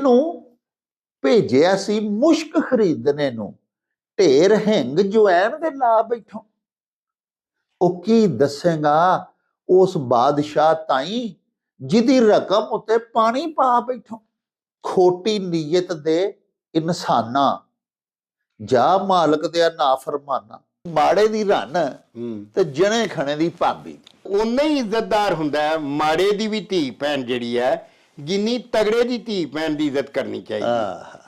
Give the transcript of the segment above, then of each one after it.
ਇਹਨੂੰ ਭੇਜਿਆ ਸੀ ਮੁਸ਼ਕ ਖਰੀਦਣੇ ਨੂੰ, ਢੇਰ ਹਿੰਗ ਜਵੈਣ ਦੇ ਲਾ ਬੈਠੋ। ਉਹ ਕੀ ਦੱਸੇਗਾ ਉਸ ਬਾਦਸ਼ਾਹ ਤਾਈ ਜਿਹਦੀ ਰਕਮ ਉੱਤੇ ਪਾਣੀ ਪਾ ਬੈਠੋ। ਖੋਟੀ ਨੀਅਤ ਦੇ ਇਨਸਾਨਾਂ, ਜਾ ਮਾਲਕ ਦੇ ਨਾ ਫਰਮਾਨਾ, ਮਾੜੇ ਦੀ ਰੰਨ ਤੇ ਜਣੇ ਖਣੇ ਦੀ ਭਾਬੀ। ਉਨਾ ਹੀ ਇੱਜ਼ਤਦਾਰ ਹੁੰਦਾ ਹੈ ਮਾੜੇ ਦੀ ਵੀ ਧੀ ਭੈਣ ਜਿਹੜੀ ਹੈ, ਜਿੰਨੀ ਤਗੜੇ ਦੀ ਧੀ ਭੈਣ ਦੀ ਇੱਜ਼ਤ ਕਰਨੀ ਚਾਹੀਦੀ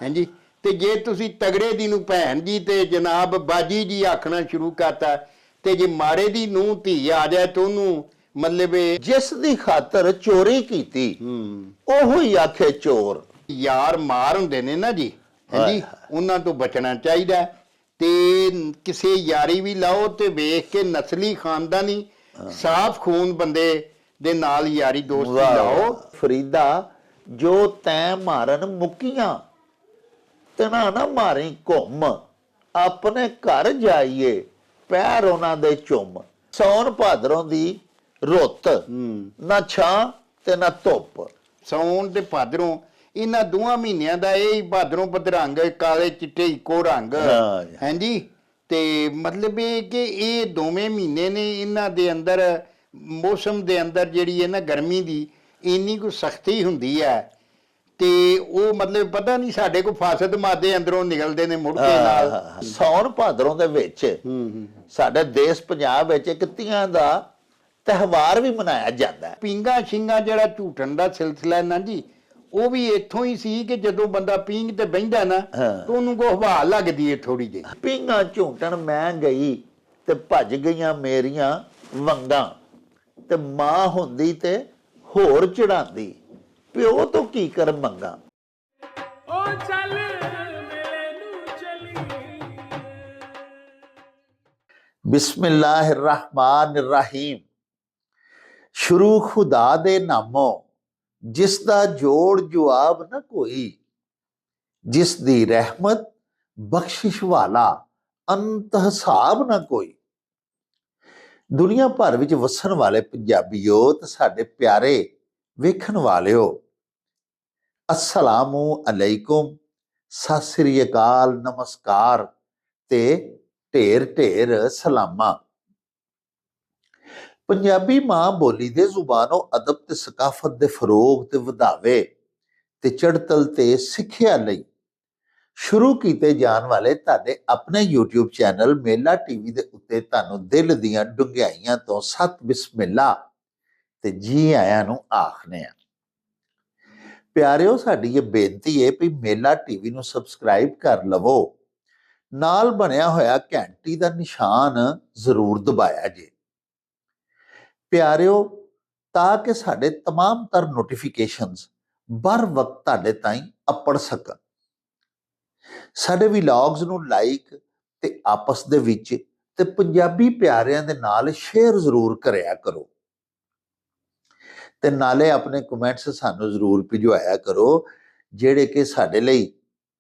ਹੈ ਜੀ। ਤੇ ਜੇ ਤੁਸੀਂ ਤਗੜੇ ਦੀ ਨੂੰ ਭੈਣ ਜੀ ਤੇ ਜਨਾਬ ਬਾਜੀ ਜੀ ਆਖਣਾ ਸ਼ੁਰੂ ਕਰਤਾ, ਤੇ ਜੇ ਮਾੜੇ ਦੀ ਨੂੰ ਧੀ ਆ ਜਾਏ ਤਾਂ ਉਹਨੂੰ ਮਤਲਬ ਜਿਸ ਦੀ ਖਾਤਰ ਚੋਰੀ ਕੀਤੀ ਉਹੋ ਹੀ ਆਖੇ ਚੋਰ। ਯਾਰ ਮਾਰ ਹੁੰਦੇ ਨੇ ਨਾ ਜੀ, ਹਾਂਜੀ, ਉਹਨਾਂ ਤੋਂ ਬਚਣਾ ਚਾਹੀਦਾ। ਤੇ ਕਿਸੇ ਯਾਰੀ ਵੀ ਲਾਓ ਤੇ ਵੇਖ ਕੇ ਨਸਲੀ ਖਾਨਦਾਨੀ ਸਾਫ ਖੂਨ ਬੰਦੇ ਦੇ ਨਾਲ ਯਾਰੀ ਦੋਸਤੀ ਲਾਓ। ਫਰੀਦਾ ਜੋ ਤੈਂ ਮਾਰਨ ਮੁੱਕੀਆਂ ਤੇ ਨਾ ਮਾਰੀ ਘੁੰਮ, ਆਪਣੇ ਘਰ ਜਾਈਏ ਪੈਰ ਉਹਨਾਂ ਦੇ ਚੁੰਮ। ਸੌਣ ਭਾਦਰੋਂ ਦੀ ਰੁੱਤ, ਨਾ ਛਾਂ ਤੇ ਨਾ ਧੁੱਪ। ਸੌਣ ਤੇ ਭਾਦਰੋਂ ਇਹਨਾਂ ਦੋਵਾਂ ਮਹੀਨਿਆਂ ਦਾ ਇਹ ਭਾਦਰੋਂ ਭਦਰੰਗ ਕਾਲੇ ਚਿੱਟੇ ਇੱਕੋ ਰੰਗ, ਹਾਂਜੀ। ਤੇ ਮਤਲਬ ਇਹ ਕਿ ਇਹ ਦੋਵੇਂ ਮਹੀਨੇ ਨੇ, ਇਹਨਾਂ ਦੇ ਅੰਦਰ ਮੌਸਮ ਦੇ ਅੰਦਰ ਜਿਹੜੀ ਹੈ ਨਾ ਗਰਮੀ ਦੀ ਇੰਨੀ ਕੁ ਸਖਤੀ ਹੁੰਦੀ ਹੈ। ਤੇ ਉਹ ਮਤਲਬ ਪਤਾ ਨਹੀਂ ਸਾਡੇ ਕੋਲ ਫਾਸਦ ਮਾਦੇ ਅੰਦਰੋਂ ਨਿਕਲਦੇ ਨੇ ਮੁੜ ਕੇ ਨਾਲ। ਸੌਣ ਭਾਦਰੋਂ ਦੇ ਵਿੱਚ ਸਾਡੇ ਦੇਸ਼ ਪੰਜਾਬ ਵਿੱਚ ਇੱਕ ਤੀਆਂ ਦਾ ਤਿਉਹਾਰ ਵੀ ਮਨਾਇਆ ਜਾਂਦਾ ਹੈ। ਪੀਂਘਾਂ ਛਿੰਗਾਂ ਜਿਹੜਾ ਝੂਟਣ ਦਾ ਸਿਲਸਿਲਾ ਨਾ ਜੀ, ਉਹ ਵੀ ਇੱਥੋਂ ਹੀ ਸੀ ਕਿ ਜਦੋਂ ਬੰਦਾ ਪੀਂਘ ਤੇ ਬਹਿੰਦਾ ਨਾ ਤਾਂ ਉਹਨੂੰ ਕੋ ਹਵਾ ਲੱਗਦੀ ਹੈ ਥੋੜੀ ਜਿਹੀ। ਪੀਂਘਾਂ ਝੂਟਣ ਮੈਂ ਗਈ ਤੇ ਭੱਜ ਗਈਆਂ ਮੇਰੀਆਂ ਵੰਗਾਂ, ਤੇ ਮਾਂ ਹੁੰਦੀ ਤੇ ਹੋਰ ਚੜਾਉਂਦੀ, ਪਿਓ ਤੋਂ ਕੀ ਕਰ ਮੰਗਾ। ਉਹ ਚੱਲ ਮੇਲੇ ਨੂੰ ਚਲੀ। ਬਿਸਮਿल्लाहिर्रहमानिर्रहीम। ਸ਼ੁਰੂ ਖੁਦਾ ਦੇ ਨਾਮੋਂ ਜਿਸ ਦਾ ਜੋੜ ਜਵਾਬ ਨਾ ਕੋਈ, ਜਿਸ ਦੀ ਰਹਿਮਤ ਬਖਸ਼ਿਸ਼ ਵਾਲਾ ਅੰਤ ਹਿਸਾਬ ਨਾ ਕੋਈ। ਦੁਨੀਆ ਭਰ ਵਿੱਚ ਵਸਣ ਵਾਲੇ ਪੰਜਾਬੀਓ ਤੇ ਸਾਡੇ ਪਿਆਰੇ ਵੇਖਣ ਵਾਲਿਓ, अस्सलामु अलैकुम, सत श्री अकाल, नमस्कार ते ढेर ढेर सलामा। ਪੰਜਾਬੀ ਮਾਂ ਬੋਲੀ ਦੇ ਜ਼ੁਬਾਨੋਂ ਅਦਬ ਤੇ ਸਕਾਫਤ ਦੇ ਫਰੋਗ ਤੇ ਵਧਾਵੇ ਤੇ ਚੜਤਲ ਤੇ ਸਿੱਖਿਆ ਲਈ ਸ਼ੁਰੂ ਕੀਤੇ ਜਾਣ ਵਾਲੇ ਤੁਹਾਡੇ ਆਪਣੇ YouTube ਚੈਨਲ ਮੇਲਾ ਟੀਵੀ ਦੇ ਉੱਤੇ ਤੁਹਾਨੂੰ ਦਿਲ ਦੀਆਂ ਡੁੰਘਾਈਆਂ ਤੋਂ ਸਤ ਬਿਸਮਿਲ੍ਲਾ ਤੇ ਜੀ ਆਇਆਂ ਨੂੰ ਆਖਨੇ ਆ। ਪਿਆਰਿਓ, ਸਾਡੀ ਇਹ ਬੇਨਤੀ ਹੈ ਵੀ ਮੇਲਾ ਟੀਵੀ ਨੂੰ ਸਬਸਕ੍ਰਾਈਬ ਕਰ ਲਵੋ, ਨਾਲ ਬਣਿਆ ਹੋਇਆ ਘੰਟੀ ਦਾ ਨਿਸ਼ਾਨ ਜ਼ਰੂਰ ਦਬਾਇਆ ਜੇ ਪਿਆਰਿਓ, ਤਾਂ ਕਿ ਸਾਡੇ तमाम ਤਰ ਨੋਟੀਫਿਕੇਸ਼ਨਸ बर ਵਕਤ ਤੁਹਾਡੇ ਤਾਈਂ ਅੱਪੜ ਸਕਣ। ਸਾਡੇ ਵਲੌਗਸ ਨੂੰ ਲਾਈਕ ਤੇ ਆਪਸ ਦੇ ਵਿੱਚ ਤੇ ਪੰਜਾਬੀ ਪਿਆਰਿਆਂ ਦੇ ਨਾਲ ਸ਼ੇਅਰ ਜ਼ਰੂਰ ਕਰਿਆ ਕਰੋ, ਤੇ ਨਾਲੇ ਆਪਣੇ ਕਮੈਂਟਸ ਸਾਨੂੰ ਜ਼ਰੂਰ ਭਿਜਵਾਇਆ ਕਰੋ, ਜਿਹੜੇ ਕਿ ਸਾਡੇ ਲਈ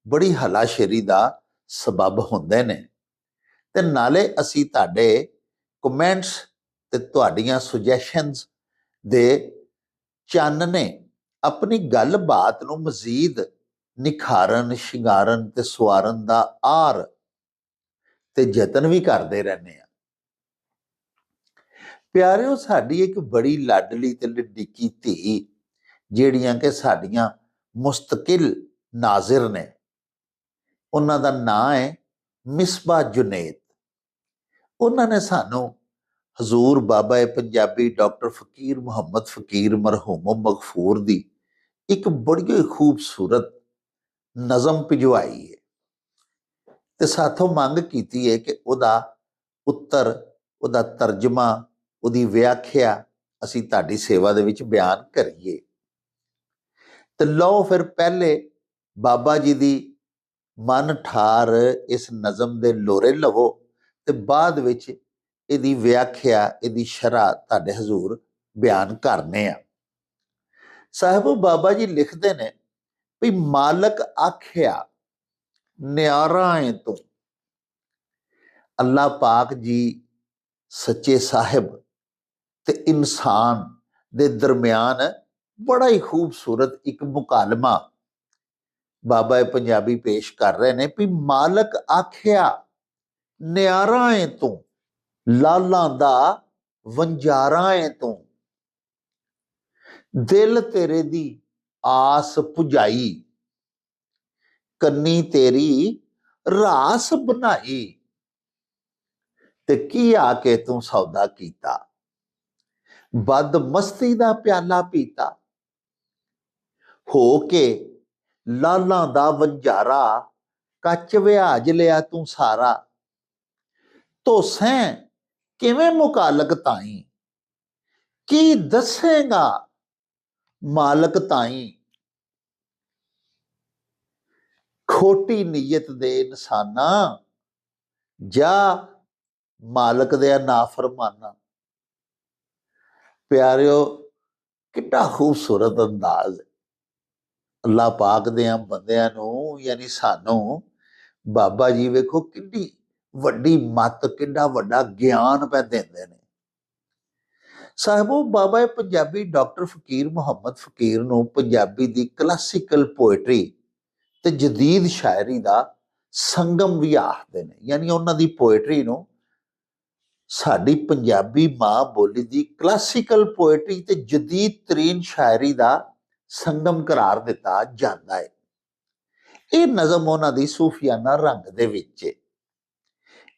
ਬੜੀ ਹਲਾਸ਼ੇਰੀ ਦਾ ਸਬਬ ਹੁੰਦੇ ਨੇ। ਤੇ ਨਾਲੇ ਅਸੀਂ ਤੁਹਾਡੇ ਕਮੈਂਟਸ ਤੇ ਤੁਹਾਡੀਆਂ ਸੁਜੈਸ਼ਨਸ ਦੇ ਚਾਨਣੇ ਆਪਣੀ ਗੱਲਬਾਤ ਨੂੰ ਮਜ਼ੀਦ ਨਿਖਾਰਨ, ਸ਼ਿੰਗਾਰਨ ਤੇ ਸਵਾਰਨ ਦਾ ਆਰ ਤੇ ਯਤਨ ਵੀ ਕਰਦੇ ਰਹਿੰਦੇ ਆ। ਪਿਆਰਿਓ, ਸਾਡੀ ਇੱਕ ਬੜੀ ਲਾਡਲੀ ਤੇ ਲਡਿੱਕੀ ਧੀ, ਜਿਹੜੀਆਂ ਕਿ ਸਾਡੀਆਂ ਮੁਸਤਕਿਲ ਨਾਜ਼ਿਰ ਨੇ, ਉਹਨਾਂ ਦਾ ਨਾਂ ਹੈ ਮਿਸਬਾ ਜੁਨੈਦ। ਉਹਨਾਂ ਨੇ ਸਾਨੂੰ ਹਜ਼ੂਰ ਬਾਬਾ ਪੰਜਾਬੀ ਡਾਕਟਰ ਫਕੀਰ ਮੁਹੰਮਦ ਫਕੀਰ ਮਰਹੂਮ ਮਗਫੂਰ ਦੀ ਇੱਕ ਬੜੀ ਖੂਬਸੂਰਤ ਨਜ਼ਮ ਭਿਜਵਾਈ ਹੈ ਤੇ ਸਾਥੋਂ ਮੰਗ ਕੀਤੀ ਹੈ ਕਿ ਉਹਦਾ ਉੱਤਰ, ਉਹਦਾ ਤਰਜਮਾ, ਉਹਦੀ ਵਿਆਖਿਆ ਅਸੀਂ ਤੁਹਾਡੀ ਸੇਵਾ ਦੇ ਵਿੱਚ ਬਿਆਨ ਕਰੀਏ। ਤੇ ਲਓ ਫਿਰ ਪਹਿਲੇ ਬਾਬਾ ਜੀ ਦੀ ਮਨ ਠਾਰ ਇਸ ਨਜ਼ਮ ਦੇ ਲੋਰੇ ਲਵੋ ਤੇ ਬਾਅਦ ਵਿੱਚ ਇਹਦੀ ਵਿਆਖਿਆ, ਇਹਦੀ ਸ਼ਰ੍ਹਾ ਤੁਹਾਡੇ ਹਜ਼ੂਰ ਬਿਆਨ ਕਰਨੇ ਆ। ਸਾਹਿਬ ਬਾਬਾ ਜੀ ਲਿਖਦੇ ਨੇ ਵੀ ਮਾਲਕ ਆਖਿਆ ਨਿਆਰਾ ਏ ਤੂੰ। ਅੱਲਾਹ ਪਾਕ ਜੀ ਸੱਚੇ ਸਾਹਿਬ ਤੇ ਇਨਸਾਨ ਦੇ ਦਰਮਿਆਨ ਬੜਾ ਹੀ ਖੂਬਸੂਰਤ ਇੱਕ ਮੁਕਾਲਮਾ ਬਾਬਾ ਪੰਜਾਬੀ ਪੇਸ਼ ਕਰ ਰਹੇ ਨੇ ਵੀ ਮਾਲਕ ਆਖਿਆ ਨਿਆਰਾ ਏ ਤੂੰ, ਲਾਲਾਂ ਦਾ ਵੰਜਾਰਾ ਏ ਤੂੰ, ਦਿਲ ਤੇਰੇ ਦੀ ਆਸ ਪੁਜਾਈ, ਕੰਨੀ ਤੇਰੀ ਰਾਸ ਬਣਾਈ, ਤੇ ਕੀ ਆ ਕੇ ਤੂੰ ਸੌਦਾ ਕੀਤਾ, ਬਦ ਮਸਤੀ ਦਾ ਪਿਆਲਾ ਪੀਤਾ, ਹੋ ਕੇ ਲਾਲਾਂ ਦਾ ਵੰਜਾਰਾ, ਕੱਚ ਵਿਆਜ ਲਿਆ ਤੂੰ ਸਾਰਾ, ਧੋਸੈਂ ਕਿਵੇਂ ਮੁਕਾਲਕ ਤਾਈ, ਕੀ ਦੱਸੇਗਾ ਮਾਲਕ ਤਾਈ, ਖੋਟੀ ਨੀਅਤ ਦੇ ਇਨਸਾਨਾ, ਜਾ ਮਾਲਕ ਦੇ ਨਾਫਰਮਾਨਾ। ਪਿਆਰਿਓ, ਕਿੰਨਾ ਖੂਬਸੂਰਤ ਅੰਦਾਜ਼ ਅੱਲਾਹ ਪਾਕ ਦੇ ਬੰਦਿਆਂ ਨੂੰ, ਯਾਨੀ ਸਾਨੂੰ ਬਾਬਾ ਜੀ ਵੇਖੋ ਕਿੰਨੀ ਵੱਡੀ ਮੱਤ, ਕਿੰਨਾ ਵੱਡਾ ਗਿਆਨ ਪੈ ਦਿੰਦੇ ਨੇ। ਸਾਹਿਬੋ, ਬਾਬਾ ਪੰਜਾਬੀ ਡਾਕਟਰ ਫਕੀਰ ਮੁਹੰਮਦ ਫਕੀਰ ਨੂੰ ਪੰਜਾਬੀ ਦੀ ਕਲਾਸੀਕਲ ਪੋਇਟਰੀ ਤੇ ਜਦੀਦ ਸ਼ਾਇਰੀ ਦਾ ਸੰਗਮ ਵੀ ਆਖਦੇ ਨੇ। ਯਾਨੀ ਉਹਨਾਂ ਦੀ ਪੋਇਟਰੀ ਨੂੰ ਸਾਡੀ ਪੰਜਾਬੀ ਮਾਂ ਬੋਲੀ ਦੀ ਕਲਾਸੀਕਲ ਪੋਇਟਰੀ ਤੇ ਜਦੀਦ ਤਰੀਨ ਸ਼ਾਇਰੀ ਦਾ ਸੰਗਮ ਕਰਾਰ ਦਿੱਤਾ ਜਾਂਦਾ ਹੈ। ਇਹ ਨਜ਼ਮ ਉਹਨਾਂ ਦੀ ਸੂਫੀਆਨਾ ਰੰਗ ਦੇ ਵਿੱਚ ਹੈ।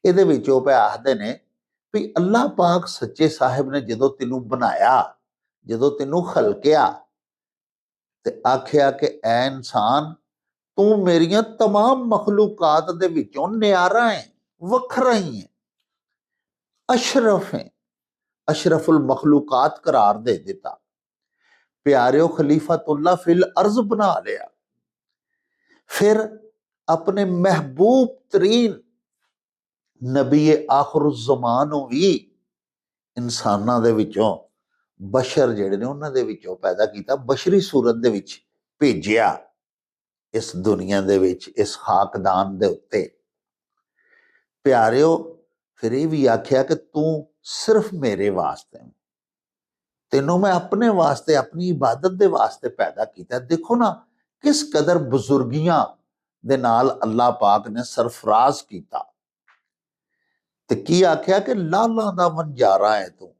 ਇਹਦੇ ਵਿੱਚ ਉਹ ਆਖਦੇ ਨੇ ਵੀ ਅੱਲਾਹ ਪਾਕ ਸੱਚੇ ਸਾਹਿਬ ਨੇ ਜਦੋਂ ਤੈਨੂੰ ਬਣਾਇਆ, ਜਦੋਂ ਤੈਨੂੰ ਖਲਕਿਆ ਤੇ ਆਖਿਆ ਕਿ ਐ ਇਨਸਾਨ, ਤੂੰ ਮੇਰੀਆਂ तमाम ਮਖਲੂਕਾਤ ਦੇ ਵਿੱਚੋਂ ਨਿਆਰਾ ਹੈ, ਵੱਖਰਾ ਹੀ ਹੈ, ਅਸ਼ਰਫ ਹੈ, ਅਸ਼ਰਫੁਲ ਮਖਲੂਕਾਤ ਕਰਾਰ ਦੇ ਦਿੱਤਾ। ਪਿਆਰਿਓ, ਖਲੀਫਤੁल्लाह ਫਿਲ ਅਰਜ਼ ਬਣਾ ਲਿਆ। ਫਿਰ ਆਪਣੇ ਮਹਿਬੂਬ ਤਰੀਨ ਨਬੀ ਆਖਰੁਜ਼ਮਾਨ ਨੂੰ ਵੀ ਇਨਸਾਨਾਂ ਦੇ ਵਿੱਚੋਂ, ਬਸ਼ਰ ਜਿਹੜੇ ਨੇ ਉਹਨਾਂ ਦੇ ਵਿੱਚੋਂ ਪੈਦਾ ਕੀਤਾ, ਬਸ਼ਰੀ ਸੂਰਤ ਦੇ ਵਿੱਚ ਭੇਜਿਆ ਇਸ ਦੁਨੀਆ ਦੇ ਵਿੱਚ, ਇਸ ਖਾਕਦਾਨ ਦੇ ਉੱਤੇ। ਪਿਆਰਿਓ, ਫਿਰ ਇਹ ਵੀ ਆਖਿਆ ਕਿ ਤੂੰ ਸਿਰਫ ਮੇਰੇ ਵਾਸਤੇ, ਤੈਨੂੰ ਮੈਂ ਆਪਣੇ ਵਾਸਤੇ, ਆਪਣੀ ਇਬਾਦਤ ਦੇ ਵਾਸਤੇ ਪੈਦਾ ਕੀਤਾ। ਦੇਖੋ ਨਾ ਕਿਸ ਕਦਰ ਬਜ਼ੁਰਗੀਆਂ ਦੇ ਨਾਲ ਅੱਲਾਹ ਪਾਕ ਨੇ ਸਰਫਰਾਜ਼ ਕੀਤਾ। ਤੇ ਕੀ ਆਖਿਆ ਕਿ ਲਾਲਾਂ ਦਾ ਵੰਜਾਰਾ ਹੈ ਤੂੰ,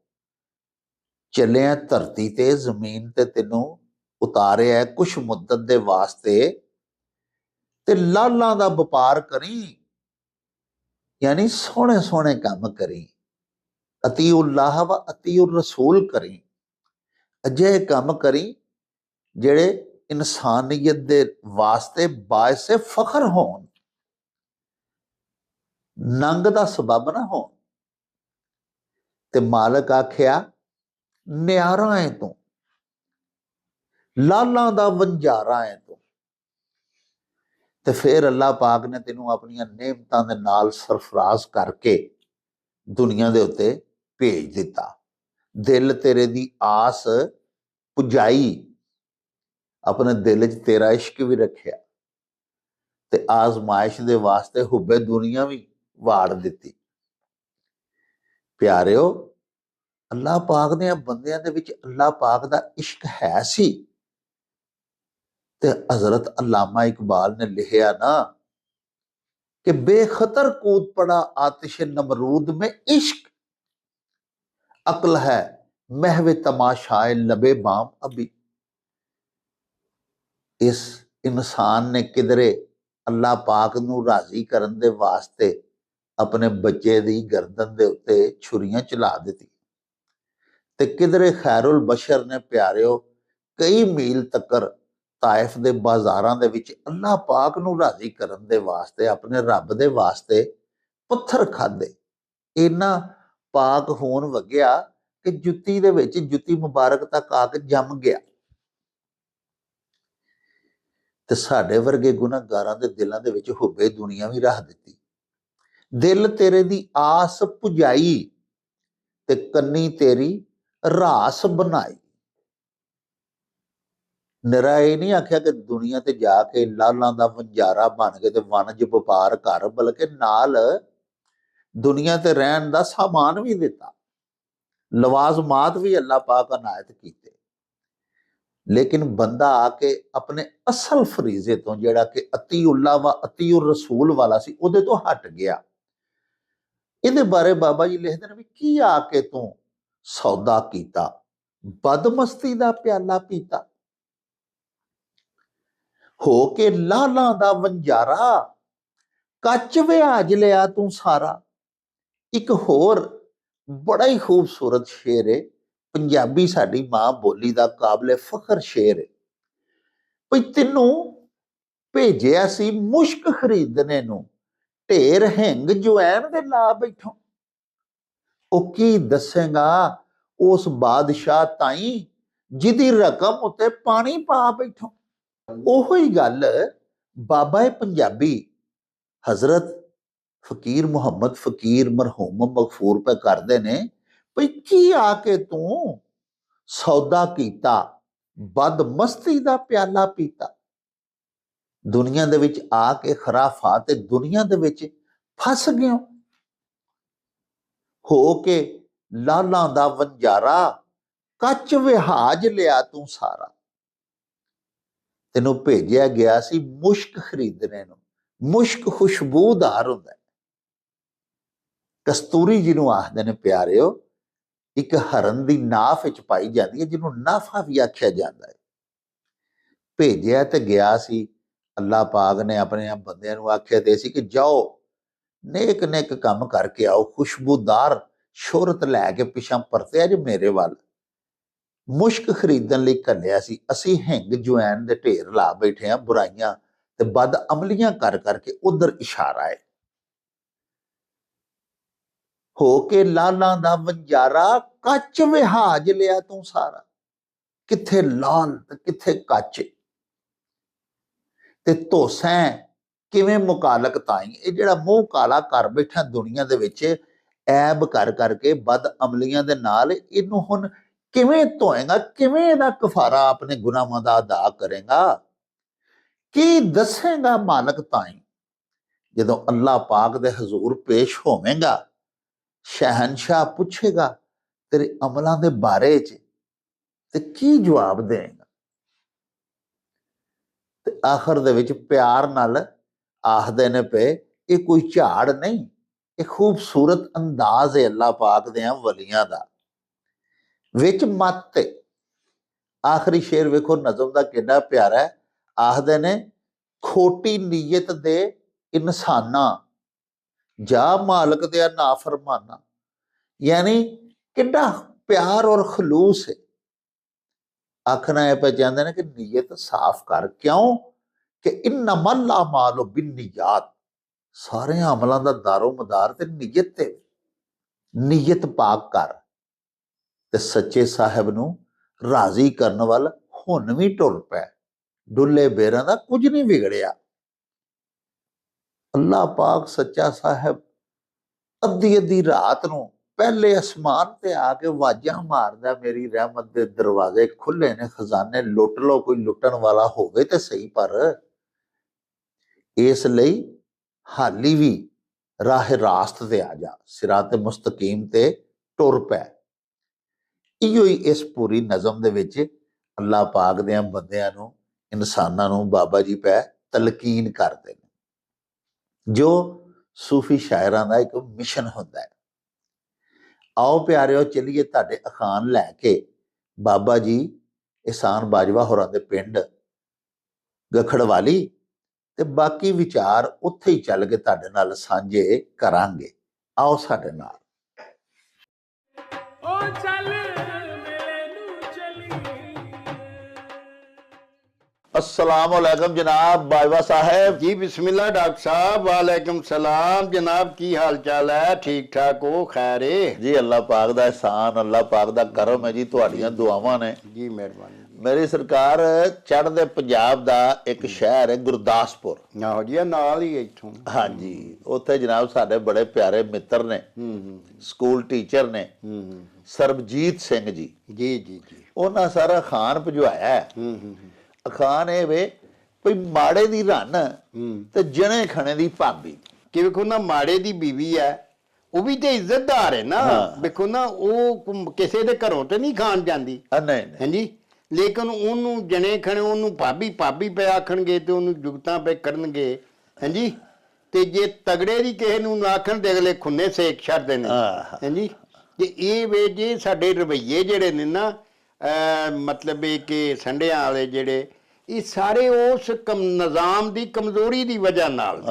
ਚੱਲਿਆ ਧਰਤੀ ਤੇ, ਜ਼ਮੀਨ ਤੇ ਤੈਨੂੰ ਉਤਾਰਿਆ ਕੁਛ ਮੁੱਦਤ ਦੇ ਵਾਸਤੇ, ਤੇ ਲਾਲਾਂ ਦਾ ਵਪਾਰ ਕਰੀ, ਯਾਨੀ ਸੋਹਣੇ ਸੋਹਣੇ ਕੰਮ ਕਰੀ, ਅਤੀਉल्लाह व ਅਤੀਉਰ ਰਸੂਲ ਕਰੀ, ਅਜਿਹੇ ਕੰਮ ਕਰੀ ਜਿਹੜੇ ਇਨਸਾਨੀਅਤ ਦੇ ਵਾਸਤੇ ਬਾਇਸੇ ਫਖਰ ਹੋਣ, ਨੰਗ ਦਾ ਸਬਬ ਨਾ ਹੋਣ। ਤੇ ਮਾਲਕ ਆਖਿਆ ਨਿਆਰਾ ਹੈ ਤੂੰ, ਲਾਲਾਂ ਦਾ ਵੰਜਾਰਾ ਹੈ ਤੂੰ। ਤੇ ਫਿਰ ਅੱਲਾਹ ਪਾਕ ਨੇ ਤੈਨੂੰ ਆਪਣੀਆਂ ਨੇਮਤਾਂ ਦੇ ਨਾਲ ਸਰਫਰਾਜ਼ ਕਰਕੇ ਦੁਨੀਆ ਦੇ ਉੱਤੇ ਭੇਜ ਦਿੱਤਾ। ਦਿਲ ਤੇਰੇ ਦੀ ਆਸ ਪੁਜਾਈ, ਆਪਣੇ ਦਿਲ 'ਚ ਤੇਰਾ ਇਸ਼ਕ ਵੀ ਰੱਖਿਆ, ਤੇ ਆਜ਼ਮਾਇਸ਼ ਦੇ ਵਾਸਤੇ ਹੁੱਬੇ ਦੁਨੀਆ ਵੀ ਵਾੜ ਦਿੱਤੀ। ਪਿਆਰਿਓ, ਅੱਲਾਹ ਪਾਕ ਦੇ ਬੰਦਿਆਂ ਦੇ ਵਿੱਚ ਅੱਲਾਹ ਪਾਕ ਦਾ ਇਸ਼ਕ ਹੈ ਸੀ। ਤੇ ਹਜ਼ਰਤ ਅਲਾਮਾ ਇਕਬਾਲ ਨੇ ਲਿਖਿਆ ਨਾ ਕਿ ਬੇਖਤਰ ਕੂਦ ਪੜਾ ਆतिश नमरूद में इश्क, अक्ल है महवे तमाशाए लबे बाम अभी। इस इंसान ने किधरे अल्लाह पाक नूं राजी करन दे वास्ते अपने बच्चे दी गर्दन दे उत्ते छुरियां चला दित्ती, ते किधरे खैरुल बशर ने प्यारिओ कई मील तकर ताइफ दे बाजारां दे विच अल्लाह पाक नूं राजी करन दे वास्ते, अपने रब दे वास्ते पत्थर खाधे। इन्ना पाक होण वग्या कि जुत्ती दे विच जुत्ती मुबारक तक आके जम गया। ते साडे वर्गे गुनाहगारां दे दिलां दे विच हुब्बे दुनिया भी रख दित्ती। दिल तेरे दी आस पुजाई ते कन्नी तेरी रास बनाई। निरा ये नहीं आख्या कि दुनिया ते जाके लालां दा वंजारा बन के ते वणज वपार कर, बल्कि नाल दुनिया ते रहन दा सामान भी दिता, लवाजमात भी अल्लाह पाक अनायत कीते। लेकिन बंदा आके अपने असल फरीजे तो जेड़ा कि अतीउल्लाह व अतीउर रसूल वाला सी उहदे तो हट गया। ਇਹਦੇ ਬਾਰੇ ਬਾਬਾ ਜੀ ਲਿਖਦੇ ਨੇ ਵੀ ਕੀ ਆ ਕੇ ਤੂੰ ਸੌਦਾ ਕੀਤਾ, ਬਦਮਸਤੀ ਦਾ ਪਿਆਲਾ ਪੀਤਾ, ਹੋ ਕੇ ਲਾਲਾਂ ਦਾ ਵੰਜਾਰਾ, ਕੱਚ ਵਿਆਜ ਲਿਆ ਤੂੰ ਸਾਰਾ। ਇੱਕ ਹੋਰ ਬੜਾ ਹੀ ਖੂਬਸੂਰਤ ਸ਼ੇਰ ਹੈ, ਪੰਜਾਬੀ ਸਾਡੀ ਮਾਂ ਬੋਲੀ ਦਾ ਕਾਬਲੇ ਫਖਰ ਸ਼ੇਰ ਹੈ। ਭਈ ਤੈਨੂੰ ਭੇਜਿਆ ਸੀ ਮੁਸ਼ਕ ਖਰੀਦਣੇ ਨੂੰ, ਢੇਰ ਹਿੰਗ ਜਵੈਣ ਦੇ ਲਾ ਬੈਠੋ। ਉਹ ਕੀ ਦੱਸੇਗਾ ਉਸ ਬਾਦਸ਼ਾਹ ਤਾਈ ਜਿਹਦੀ ਰਕਮ ਉੱਤੇ ਪਾਣੀ ਪਾ ਬੈਠੋ। ਉਹੋ ਹੀ ਗੱਲ ਬਾਬਾ ਪੰਜਾਬੀ ਹਜ਼ਰਤ ਫਕੀਰ ਮੁਹੰਮਦ ਫਕੀਰ ਮਰਹੂਮ ਮਗਫੂਰ ਪੇ ਕਰਦੇ ਨੇ, ਭਈ ਕੀ ਆ ਕੇ ਤੂੰ ਸੌਦਾ ਕੀਤਾ, ਬਦਮਸਤੀ ਦਾ ਪਿਆਲਾ ਪੀਤਾ। ਦੁਨੀਆ ਦੇ ਵਿੱਚ ਆ ਕੇ ਖਰਾਫਾਤ ਤੇ ਦੁਨੀਆ ਦੇ ਵਿੱਚ ਫਸ ਗਿਆ, ਹੋ ਕੇ ਲਾਲਾਂ ਦਾ ਵੰਜਾਰਾ, ਕੱਚ ਵਿਹਾਜ ਲਿਆ ਤੂੰ ਸਾਰਾ। ਤੈਨੂੰ ਭੇਜਿਆ ਗਿਆ ਸੀ ਮੁਸ਼ਕ ਖਰੀਦਣੇ ਨੂੰ। ਮੁਸ਼ਕ ਖੁਸ਼ਬੂਦਾਰ ਹੁੰਦਾ ਹੈ, ਕਸਤੂਰੀ ਜਿਹਨੂੰ ਆਖਦੇ ਨੇ ਪਿਆਰਿਓ, ਇੱਕ ਹਰਨ ਦੀ ਨਾਫ ਵਿੱਚ ਪਾਈ ਜਾਂਦੀ ਹੈ, ਜਿਹਨੂੰ ਨਾਫਾ ਵੀ ਆਖਿਆ ਜਾਂਦਾ ਹੈ। ਭੇਜਿਆ ਤੇ ਗਿਆ ਸੀ, ਅੱਲਾਹ ਪਾਕ ਨੇ ਆਪਣੇ ਬੰਦਿਆਂ ਨੂੰ ਆਖਿਆ ਤੇ ਸੀ ਕਿ ਜਾਓ ਨੇਕ ਨੇਕ ਕੰਮ ਕਰਕੇ ਆਓ, ਖੁਸ਼ਬੂਦਾਰ ਸ਼ੋਹਰਤ ਲੈ ਕੇ ਪਿਛਾਂ ਪਰਤਿਆ ਜੇ ਮੇਰੇ ਵੱਲ। ਮੁਸ਼ਕ ਖਰੀਦਣ ਲਈ ਘੱਲਿਆ ਸੀ, ਅਸੀਂ ਹਿੰਗ ਜਵੈਣ ਦੇ ਢੇਰ ਲਾ ਬੈਠੇ ਆ, ਬੁਰਾਈਆਂ ਤੇ ਬਦ ਅਮਲੀਆਂ ਕਰ ਕਰਕੇ ਉਧਰ ਇਸ਼ਾਰਾ ਹੈ। ਹੋ ਕੇ ਲਾਲਾਂ ਦਾ ਵੰਜਾਰਾ, ਕੱਚ ਵਿਹਾਜ ਲਿਆ ਤੂੰ ਸਾਰਾ। ਕਿੱਥੇ ਲਾਲ ਤੇ ਕਿੱਥੇ ਕੱਚ, ਤੇ ਧੋਸੈਂ ਕਿਵੇਂ ਮੁਕਾਲਕ ਤਾਈ। ਇਹ ਜਿਹੜਾ ਮੂੰਹ ਕਾਲਾ ਕਰ ਬੈਠਾ ਦੁਨੀਆ ਦੇ ਵਿੱਚ ਐਬ ਕਰ ਕਰਕੇ ਬਦ ਅਮਲੀਆਂ ਦੇ ਨਾਲ, ਇਹਨੂੰ ਹੁਣ ਕਿਵੇਂ ਧੋਏਗਾ, ਕਿਵੇਂ ਇਹਦਾ ਕਫਾਰਾ ਆਪਣੇ ਗੁਨਾਹਾਂ ਦਾ ਅਦਾ ਕਰੇਗਾ, ਕੀ ਦੱਸੇਗਾ ਮਾਲਕ ਤਾਈ। ਜਦੋਂ ਅੱਲਾਹ ਪਾਕ ਦੇ ਹਜ਼ੂਰ ਪੇਸ਼ ਹੋਵੇਂਗਾ, ਸ਼ਹਿਨशाह ਪੁੱਛੇਗਾ ਤੇਰੇ ਅਮਲਾਂ ਦੇ ਬਾਰੇ ਚ, ਤੇ ਕੀ ਜਵਾਬ ਦੇਗਾ। ਤੇ ਆਖਰ ਦੇ ਵਿੱਚ ਪਿਆਰ ਨਾਲ ਆਖਦੇ ਨੇ ਪਏ, ਇਹ ਕੋਈ ਝਾੜ ਨਹੀਂ, ਇਹ ਖੂਬਸੂਰਤ ਅੰਦਾਜ਼ ਹੈ ਅੱਲਾਹ ਪਾਕ ਦੇ ਵਲੀਆਂ ਦਾ। ਵਿੱਚ ਮੱਤ ਹੈ। ਆਖਰੀ ਸ਼ੇਰ ਵੇਖੋ ਨਜ਼ਮ ਦਾ ਕਿੰਨਾ ਪਿਆਰਾ ਹੈ। ਆਖਦੇ ਨੇ ਖੋਟੀ ਨੀਅਤ ਦੇ ਇਨਸਾਨਾਂ, ਜਾ ਮਾਲਕ ਦੇ ਨਾ ਫਰਮਾਨਾ। ਯਾਨੀ ਕਿੰਨਾ ਪਿਆਰ ਔਰ ਖਲੂਸ ਹੈ। ਆਖਣਾ ਇਹ ਪੈ ਜਾਂਦੇ ਨੇ ਕਿ ਨੀਅਤ ਸਾਫ਼ ਕਰ। ਕਿਉਂ ਕਿ ਇਨਮਲ ਅਮਾਲੁ ਬਿੰਨੀਯਾਤ, ਸਾਰੇ ਅਮਲਾਂ ਦਾ ਦਾਰੋ ਮਦਾਰ ਤੇ ਨੀਅਤ ਤੇ। ਨੀਅਤ ਪਾਕ ਕਰ ਤੇ ਸੱਚੇ ਸਾਹਿਬ ਨੂੰ ਰਾਜ਼ੀ ਕਰਨ ਵੱਲ ਹੁਣ ਵੀ ਟੁਰ ਪੈ। ਡੁੱਲੇ ਬੇਰਾਂ ਦਾ ਕੁਝ ਨਹੀਂ ਵਿਗੜਿਆ। ਅੱਲਾਹ ਪਾਕ ਸੱਚਾ ਸਾਹਿਬ ਅੱਧੀ ਅੱਧੀ ਰਾਤ ਨੂੰ ਪਹਿਲੇ ਅਸਮਾਨ ਤੇ ਆ ਕੇ ਆਵਾਜ਼ਾਂ ਮਾਰਦਾ, ਮੇਰੀ ਰਹਿਮਤ ਦੇ ਦਰਵਾਜ਼ੇ ਖੁੱਲੇ ਨੇ, ਖਜ਼ਾਨੇ ਲੁੱਟ ਲਓ, ਕੋਈ ਲੁੱਟਣ ਵਾਲਾ ਹੋਵੇ ਤੇ ਸਹੀ। ਪਰ ਇਸ ਲਈ ਹਾਲੀ ਵੀ ਰਾਹ ਰਾਸਤ ਤੇ ਆ ਜਾ, ਸਿਰਾਤ ਮੁਸਤਕੀਮ ਤੇ ਟੁਰ ਪੈ। ਇਹੋ ਹੀ ਇਸ ਪੂਰੀ ਨਜ਼ਮ ਦੇ ਵਿੱਚ ਅੱਲਾਹ ਪਾਕ ਦੇ ਬੰਦਿਆਂ ਨੂੰ, ਇਨਸਾਨਾਂ ਨੂੰ ਬਾਬਾ ਜੀ ਪੈ ਤਲਕੀਨ ਕਰਦੇ ਨੇ, ਜੋ ਸੂਫੀ ਸ਼ਾਇਰਾਂ ਦਾ ਇੱਕ ਮਿਸ਼ਨ ਹੁੰਦਾ ਹੈ। ਆਓ ਪਿਆਰਿਓ ਚੱਲੀਏ ਤੁਹਾਡੇ ਅਖਾਨ ਲੈ ਕੇ ਬਾਬਾ ਜੀ ਇਹਸਾਨ ਬਾਜਵਾ ਹੋਰਾਂ ਦੇ ਪਿੰਡ ਗਖੜਵਾਲੀ, ਤੇ ਬਾਕੀ ਵਿਚਾਰ ਉੱਥੇ ਹੀ ਚੱਲ ਕੇ ਤੁਹਾਡੇ ਨਾਲ ਸਾਂਝੇ ਕਰਾਂਗੇ। ਆਓ ਸਾਡੇ ਨਾਲ। ओ चल मेले नू चली। अस्सलाम वालेकुम जनाब बाजवा साहब। जी बिस्मिल्लाह डॉक्टर साहब। वालेकुम सलाम जनाब, की हाल चाल है? ठीक ठाक हो? खैर है जी, अल्लाह पाक दा एहसान, अल्लाह पाक दा करम है जी, तुहाड़ियां दुआवां ने। जी मेहरबानी। मेरी सरकार चढ़दे पंजाब दा एक शहर है गुरदासपुर। आहो जी, नाल ही इत्थों। हाँ जी, उत्थे जनाब साडे बड़े प्यारे मित्र ने, स्कूल टीचर ने, सरबजीत सिंह जी। जी जी जी। उन्हां सारा खान भजवाया है। अखान ये वे कोई माड़े दी रन ते जने खने दी भाबी। कि वेखो ना, माड़े दी बीवी है, वो भी ते इज्जतदार है ना। हाँ। वेखो ना, वो किसी दे घरों ते नहीं खान जांदी। नहीं नहीं। हां जी, ਲੇਕਿਨ ਉਹਨੂੰ ਜਣੇ ਖਣੇ ਉਹਨੂੰ ਭਾਬੀ ਭਾਬੀ ਪਏ ਆਖਣਗੇ ਤੇ ਉਹਨੂੰ ਜੁਗਤਾਂ ਪਏ ਕਰਨਗੇ। ਹਾਂਜੀ, ਤੇ ਜੇ ਤਗੜੇ ਦੀ ਕਿਸੇ ਨੂੰ ਨਾ ਆਖਣ ਤੇ ਅਗਲੇ ਖੁੰਨੇ ਸੇਕ ਛੱਡਦੇ ਨੇ। ਹਾਂਜੀ, ਤੇ ਇਹ ਵੇ ਜੇ ਸਾਡੇ ਰਵੱਈਏ ਜਿਹੜੇ ਨੇ ਨਾ ਮਤਲਬ ਇਹ ਕਿ ਸੰਡਿਆਂ ਵਾਲੇ ਜਿਹੜੇ, ਇਹ ਸਾਰੇ ਉਸ ਨਿਜ਼ਾਮ ਦੀ ਕਮਜ਼ੋਰੀ ਦੀ ਵਜ੍ਹਾ ਨਾਲ।